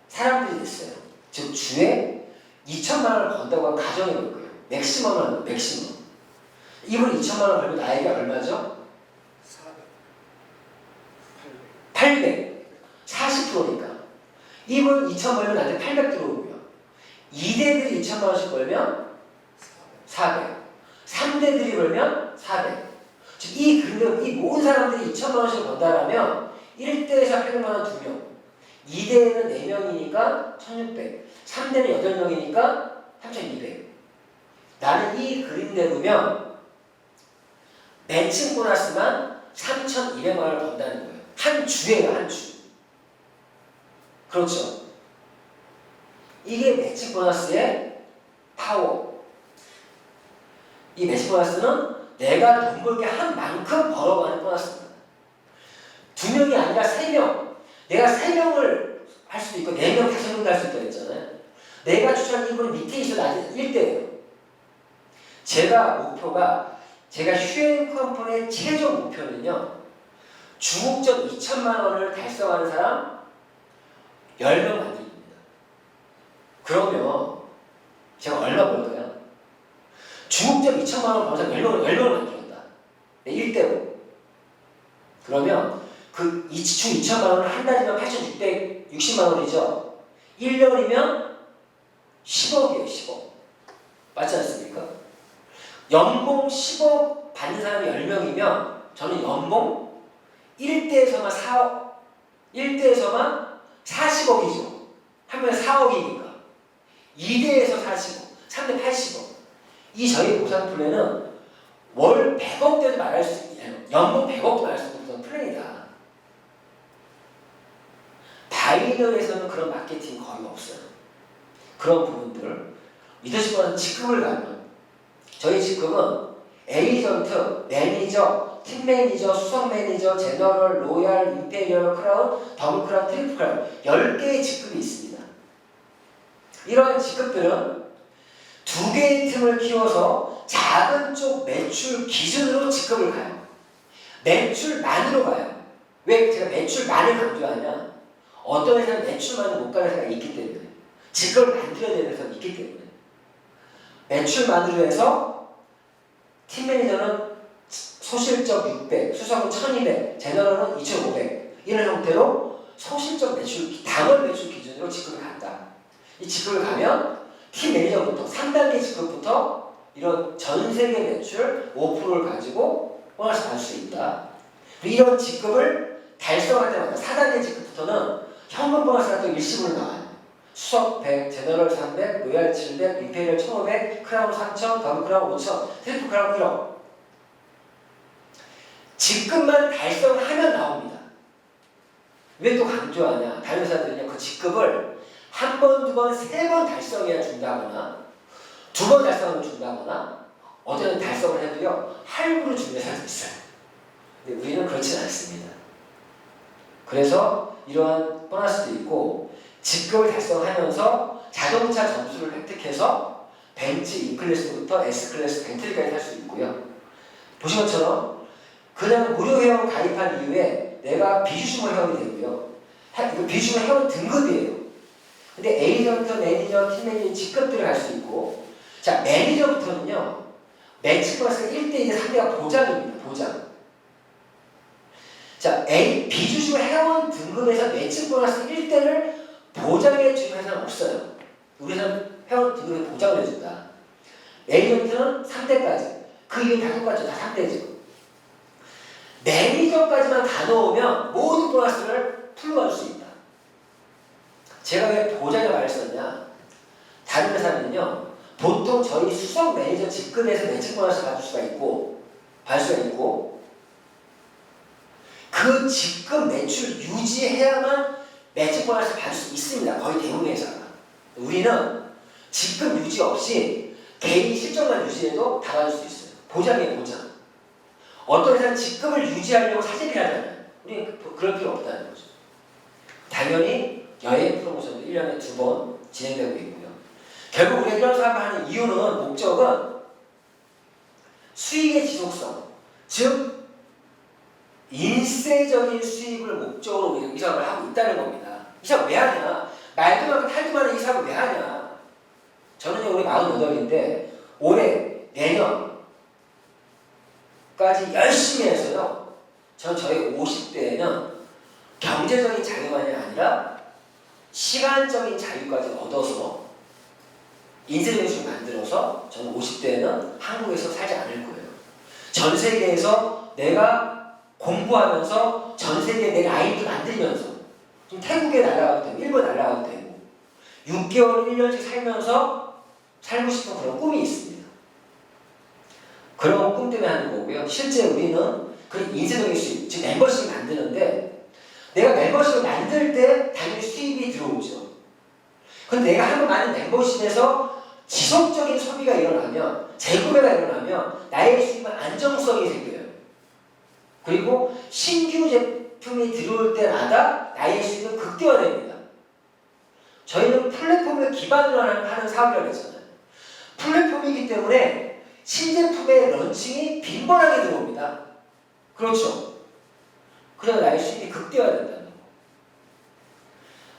사람들이 됐어요. 즉, 주에 2천만 원을 번다고 하면 가정해 볼 거예요. 맥시멈은 맥시멈. 이분이 2천만 원 벌면 나에게 얼마죠? 800. 40%니까. 이분 2천 벌면 나한테 800 들어오고요. 2대들이 2천만 원씩 벌면 400. 3대들이 벌면 400. 즉, 이 모든 사람들이 2천만 원씩 번다라면 1대에서 800만 원 2명, 2대에는 4명이니까 1600, 3대는 8명이니까 3200. 나는 이 그림대로면 매칭 보너스만 3200만 원을 번다는 거예요. 한 주예요, 한 주. 그렇죠. 이게 매칭 보너스의 파워. 이 매칭 보너스는 내가 돈 벌게 한 만큼 벌어가는 보너스입니다. 2명이 아니라 3명. 내가 3명을 할 수도 있고 4명, 5명도 할 수 있다고 했잖아요. 내가 추천한 이분은 밑에 있어도 아직 1대예요. 제가 휴행 컴퍼니의 최종 목표는요, 중국적 2천만 원을 달성하는 사람 10명 만들기입니다. 그러면 제가 얼마 벌까요? 중국적 2천만 원 벌어서 10명을 만들었다. 네, 1대로. 그러면 그 중 2천만 원을 한 달이면 8,660만 원이죠. 1년이면 10억이에요, 10억. 맞지 않습니까? 연봉 10억 받는 사람이 10명이면 저는 연봉 1대에서만 4억, 1대에서만 40억이죠. 한 번에 4억이니까. 2대에서 40억, 3대 80억. 이 저희 보상 플랜은 월 100억대도 말할 수 있는, 연봉 100억도 말할 수 있는 보상 플랜이다. 바이너에서는 그런 마케팅 거의 없어요. 그런 부분들. 리더십보다는 직급을 가면, 저희 직급은 에이전트, 매니저, 팀 매니저, 수석 매니저, 제너럴, 로얄, 임페리얼, 크라운, 더블 크라운, 트리플 크라운 10개의 직급이 있습니다. 이러한 직급들은 2개의 팀을 키워서 작은 쪽 매출 기준으로 직급을 가요. 매출만으로 가요. 왜 제가 매출만을 강조하냐? 어떤 회사는 매출만을 못 가는 회사가 있기 때문에, 직급을 만들어야 되는 회사가 있기 때문에, 매출만으로 해서 팀 매니저는 소실적 600, 수석은 1200, 제너럴은 2500 이런 형태로 소실적 매출, 단월 매출 기준으로 직급을 간다. 이 직급을 가면 팀 매니저부터 3단계 직급부터 이런 전 세계 매출 5%를 가지고 보너스 받을 수 있다. 그리고 이런 직급을 달성할 때마다 4단계 직급부터는 현금 보너스가 또 일시불로 나와요. 수석 100, 제너럴 300, 로얄 700, 임페리얼 1500, 크라운 3000, 더블 크라운 5000, 트리플 크라운 1억. 직급만 달성하면 나옵니다. 왜 또 강조하냐? 다른 회사들은요, 그 직급을 한 번, 두 번, 세 번 달성해야 준다거나, 두 번 달성하면 준다거나, 어제는 달성을 해도요, 할부로 주는 회사도 있어요. 근데 우리는 그렇진 않습니다. 그래서 이러한 보너스도 있고, 직급을 달성하면서 자동차 점수를 획득해서 벤츠 E클래스부터 S클래스 벤틀리까지 탈 수 있고요. 보신 것처럼 그냥 무료 회원 가입한 이후에 내가 비주슈머 회원이 되고요. 비주슈머 회원 등급이에요. 근데 에이전트, 매니저, 팀 매니저 직급들을 갈 수 있고, 자, 매니저부터는요, 매치 플러스가 1대2대 3대가 보장입니다. 보장. 자, 비주슈머 회원 등급에서 매치 플러스 1대를 보장해 주는 회사는 없어요. 우리 회사는 회원 등급에 보장을 해준다. 에이전트는 3대까지. 그 이후 다 똑같죠. 다 3대죠. 매니저까지만 다 넣으면 모든 보너스를 풀로 받을 수 있다. 제가 왜 보장에 말을 썼냐? 다른 회사는요, 보통 저희 수석 매니저 직급에서 매칭 보너스 받을 수가 있고, 그 직급 매출 유지해야만 매칭 보너스 받을 수 있습니다. 거의 대부분의 회사가. 우리는 직급 유지 없이 개인 실적만 유지해도 다 받을 수 있어요. 보장이에요, 보장. 어떤 회사는 직급을 유지하려고 사재기를 하잖아요. 우리는 그럴 필요 없다는 거죠. 당연히 여행 프로모션도 1년에 2번 진행되고 있고요. 결국 우리가 이런 사업을 하는 이유는, 목적은 수익의 지속성, 즉 인세적인 수익을 목적으로 우리가 이 사업을 하고 있다는 겁니다. 이 사업 왜 하냐? 말도 많고 탈도 많은 이 사업을 왜 하냐? 저는 우리 48인데 올해, 내년까지 열심히 해서요, 저희 50대에는 경제적인 자유만이 아니라 시간적인 자유까지 얻어서 인생의 수를 만들어서 저는 50대에는 한국에서 살지 않을 거예요. 전 세계에서 내가 공부하면서 전 세계에 내 라인도 만들면서 좀 태국에 날아가도 되고 일본 날아가도 되고 6개월, 1년씩 살면서 살고 싶은 그런 꿈이 있습니다. 그런 꿈 때문에 하는 거고요. 실제 우리는 그 인쇄적인 수입, 즉 멤버십을 만드는데, 내가 멤버십을 만들 때 당연히 수입이 들어오죠. 근데 내가 한번 만든 멤버십에서 지속적인 소비가 일어나면, 재구매가 일어나면 나의 수입은 안정성이 생겨요. 그리고 신규 제품이 들어올 때마다 나의 수입은 극대화됩니다. 저희는 플랫폼을 기반으로 하는 사업이라고 했잖아요. 플랫폼이기 때문에 신제품의 런칭이 빈번하게 들어옵니다. 그렇죠. 그래서 나의 수입이 극대화된다는 거.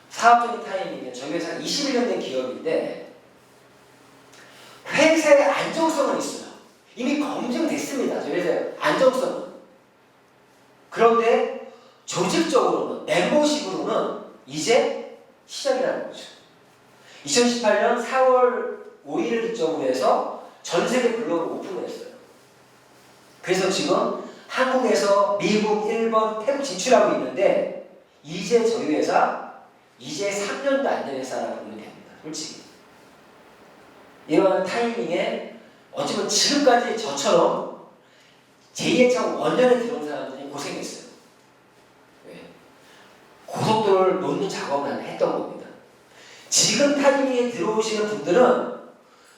사업적인 타이밍은 저희 회사는 21년 된 기업인데 회사의 안정성은 있어요. 이미 검증됐습니다. 저희 회사의 안정성은. 그런데 조직적으로는, 멤버십으로는 이제 시작이라는 거죠. 2018년 4월 5일을 기점으로 해서 전 세계 블로그를 오픈했어요. 그래서 지금 한국에서 미국, 일본, 태국 진출하고 있는데, 이제 저희 회사 이제 3년도 안 된 회사라고 보면 됩니다. 솔직히. 이러한 타이밍에 어쩌면 지금까지 저처럼 제2의 창 원년에 들어온 사람들이 고생했어요. 왜? 고속도로를 놓는 작업을 했던 겁니다. 지금 타이밍에 들어오시는 분들은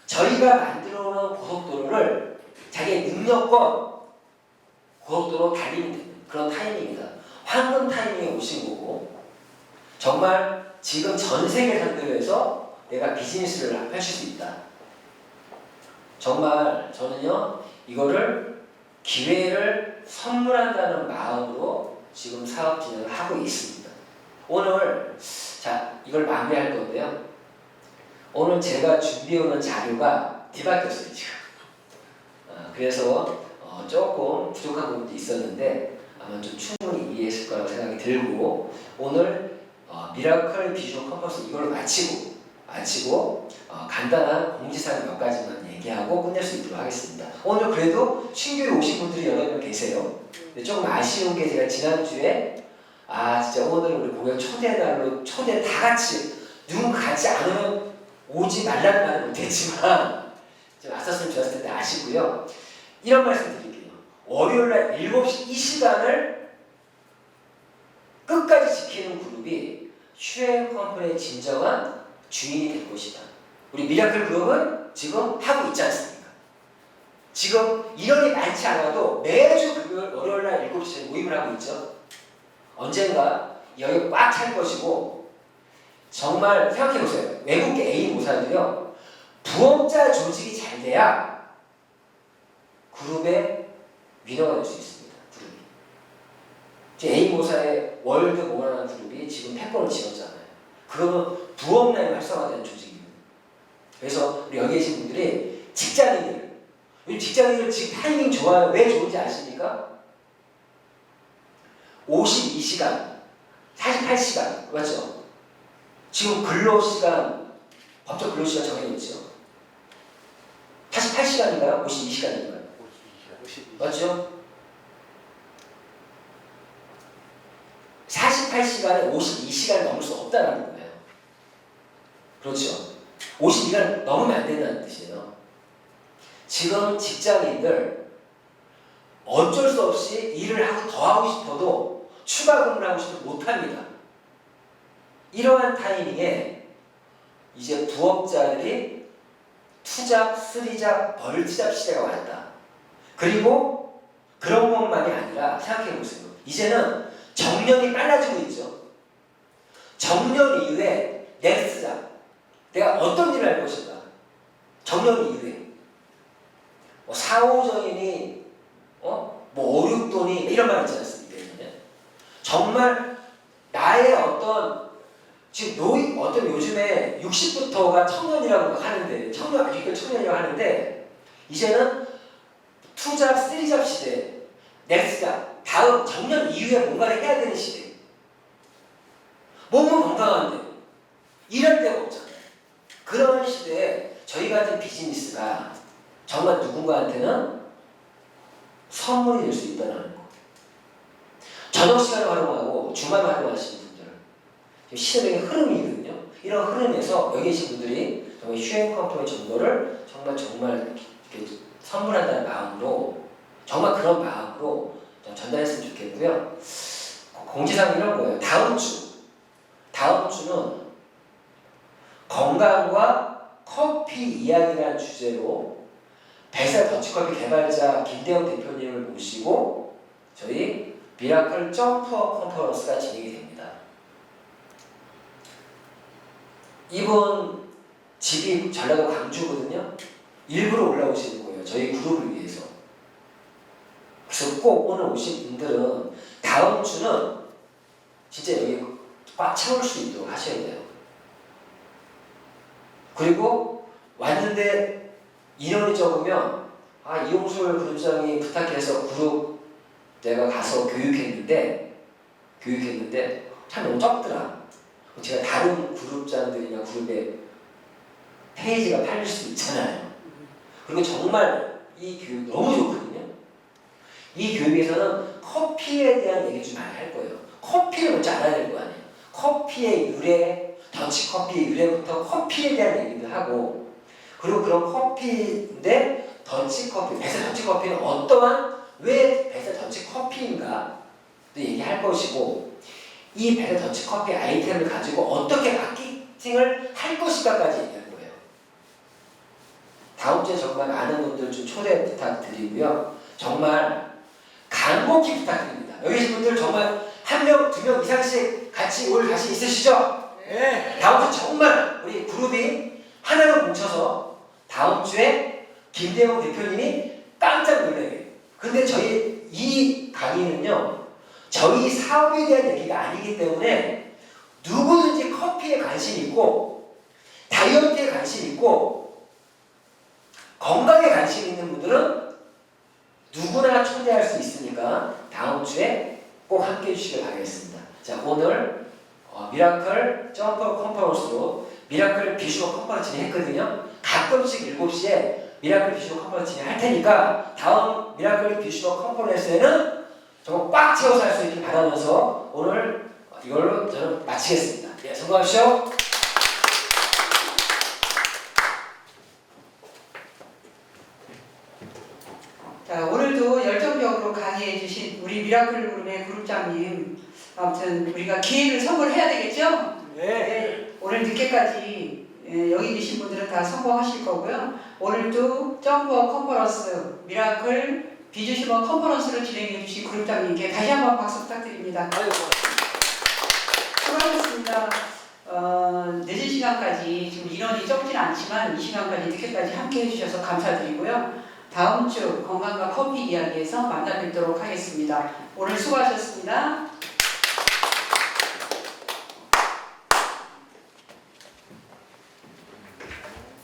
저희가 만들어 놓은 고속도로를 자기의 능력껏 고속도로 달리는 되는 그런 타이밍이다. 황금 타이밍에 오신 거고, 정말 지금 전 세계 상대에서 내가 비즈니스를 펼칠 수 있다. 정말 저는요, 이거를 기회를 선물한다는 마음으로 지금 사업 진행을 하고 있습니다. 오늘 자, 이걸 마무리할 건데요. 오늘 제가 준비해오는 자료가 뒤바뀌었어요, 지금. 그래서 조금 부족한 부분도 있었는데 아마 좀 충분히 이해했을 거라고 생각이 들고, 오늘 미라클 비주얼 컴퍼스 이걸로 마치고 마치고 간단한 공지사항 몇 가지만 얘기하고 끝낼 수 있도록 하겠습니다. 오늘 그래도 신규에 오신 분들이 여러 명 계세요. 근데 조금 아쉬운 게 제가 지난주에 진짜 오늘 우리 공연 초대날로 초대 다 같이 누군가 같이 안 오면 오지 말라는 말은 못했지만 좀 왔었으면 좋았을 텐데 아쉽고요. 이런 말씀 드릴게요. 월요일날 7시 이 시간을 끝까지 지키는 그룹이 슈행 컴퍼니의 진정한 주인이 될 것이다. 우리 미라클 그룹은 지금 하고 있지 않습니까? 지금 인원이 많지 않아도 매주 금요일 월요일날 7시에 모임을 하고 있죠. 언젠가 여기 꽉 찰 것이고 정말 생각해보세요. 외국계 A 모사도요. 부업자 조직이 잘 돼야 그룹의 위너가 될 수 있습니다. 그룹이. A 모사의 월드 모라는 그룹이 지금 패권을 지었잖아요. 그거는 부업 라인 활성화되는 조직입니다. 그래서 우리 여기 계신 분들이 직장인들, 우리 직장인들 지금 타이밍 좋아요. 왜 좋은지 아십니까? 52시간, 48시간, 맞죠? 지금 근로시간, 법적 근로시간 정해졌죠? 48시간인가요? 52시간인가요? 52시간. 맞죠? 48시간에 52시간을 넘을 수 없다는 거예요. 그렇죠? 52시간 넘으면 안 된다는 뜻이에요. 지금 직장인들 어쩔 수 없이 일을 하고 더 하고 싶어도 추가 근무를 하고 싶어도 못합니다. 이러한 타이밍에 이제 부업자들이 투잡, 쓰리잡, 벌티잡 시대가 왔다. 그리고 그런 것만이 아니라 생각해보세요. 이제는 정년이 빨라지고 있죠. 정년 이후에 넥스트잡, 내가 어떤 일을 할 것인가. 정년 이후에 4, 5정인이 5, 6돈이 이런 말 있지 않습니까? 정말 나의 어떤 지금 어떤 요즘에 60부터가 청년이라고 하는데 아직도 청년이라고 하는데 이제는 투잡, 쓰리잡 시대, 넥스트잡, 다음 정년 이후에 뭔가를 해야 되는 시대. 몸은 건강한데 일할 데가 없잖아요. 그런 시대에 저희 같은 비즈니스가 정말 누군가한테는 선물이 될 수 있다는 거. 저녁 시간을 활용하고 주말을 활용하시는 분들, 시대의 흐름이거든요. 이런 흐름에서 여기 계신 분들이 정말 슈행 컴퍼니 정보를 정말 이렇게 선물한다는 마음으로 정말 그런 마음으로 전달했으면 좋겠고요. 공지사항 이런 거예요. 다음 주는 건강과 커피 이야기라는 주제로 뱃살 더치커피 개발자 김대영 대표님을 모시고 저희 미라클 점프업 컨퍼런스가 진행이 됩니다. 이분 집이 전라도 광주거든요. 일부러 올라오시는 거예요. 저희 그룹을 위해서. 그래서 꼭 오늘 오신 분들은 다음 주는 진짜 여기 꽉 채울 수 있도록 하셔야 돼요. 그리고 왔는데 인원이 적으면 이용솔 그룹장이 부탁해서 그룹 내가 가서 교육했는데 참 너무 적더라. 제가 다른 그룹장들이나 그룹의 페이지가 팔릴 수도 있잖아요. 그리고 정말 이 교육 너무 좋거든요. 이 교육에서는 커피에 대한 얘기 좀 많이 할 거예요. 커피를 먼저 알아야 될 거 아니에요. 커피의 유래, 더치커피의 유래부터 커피에 대한 얘기도 하고, 그리고 그런 커피인데 더치커피, 뱃살 더치커피는 왜 뱃살 더치커피인가 또 얘기할 것이고, 이 뱃살 더치커피 아이템을 가지고 어떻게 마케팅을 할 것인가까지 얘기할 거예요. 다음 주에 정말 많은 분들 좀 초대 부탁드리고요. 정말 간곡히 부탁드립니다. 여기 계신 분들 정말 1명, 2명 이상씩 같이 올 자신 있으시죠? 네. 다음 주 정말 우리 그룹이 하나로 뭉쳐서 다음 주에 김대영 대표님이 깜짝 놀라게. 근데 저희 이 강의는요, 저희 사업에 대한 얘기가 아니기 때문에 누구든지 커피에 관심 있고 다이어트에 관심 있고 건강에 관심 있는 분들은 누구나 초대할 수 있으니까 다음 주에 꼭 함께 해주시길 바라겠습니다. 자, 오늘 미라클 점프 컨퍼런스로 미라클 비주얼 컨퍼런스 진행했거든요. 가끔씩 7시에 미라클 비주얼 컨퍼런스 진행할 테니까 다음 미라클 비주얼 컨퍼런스에는 정말 꽉 채워서 할 수 있길 바라면서 오늘 이걸로 저는 마치겠습니다. 예, 성공하십시오. 자, 오늘도 열정적으로 강의해 주신 우리 미라클 그룹의 그룹장님, 아무튼 우리가 기회를 선물해야 되겠죠? 네. 오늘 늦게까지 여기 계신 분들은 다 성공하실 거고요. 오늘도 점프업 컨퍼런스 미라클 비주시버 컨퍼런스를 진행해 주신 그룹장님께 다시 한번 박수 부탁드립니다. 아이고. 수고하셨습니다. 늦은 시간까지 지금 인원이 적진 않지만 이 시간까지 늦게까지 함께 해주셔서 감사드리고요. 다음 주 건강과 커피 이야기에서 만나 뵙도록 하겠습니다. 오늘 수고하셨습니다.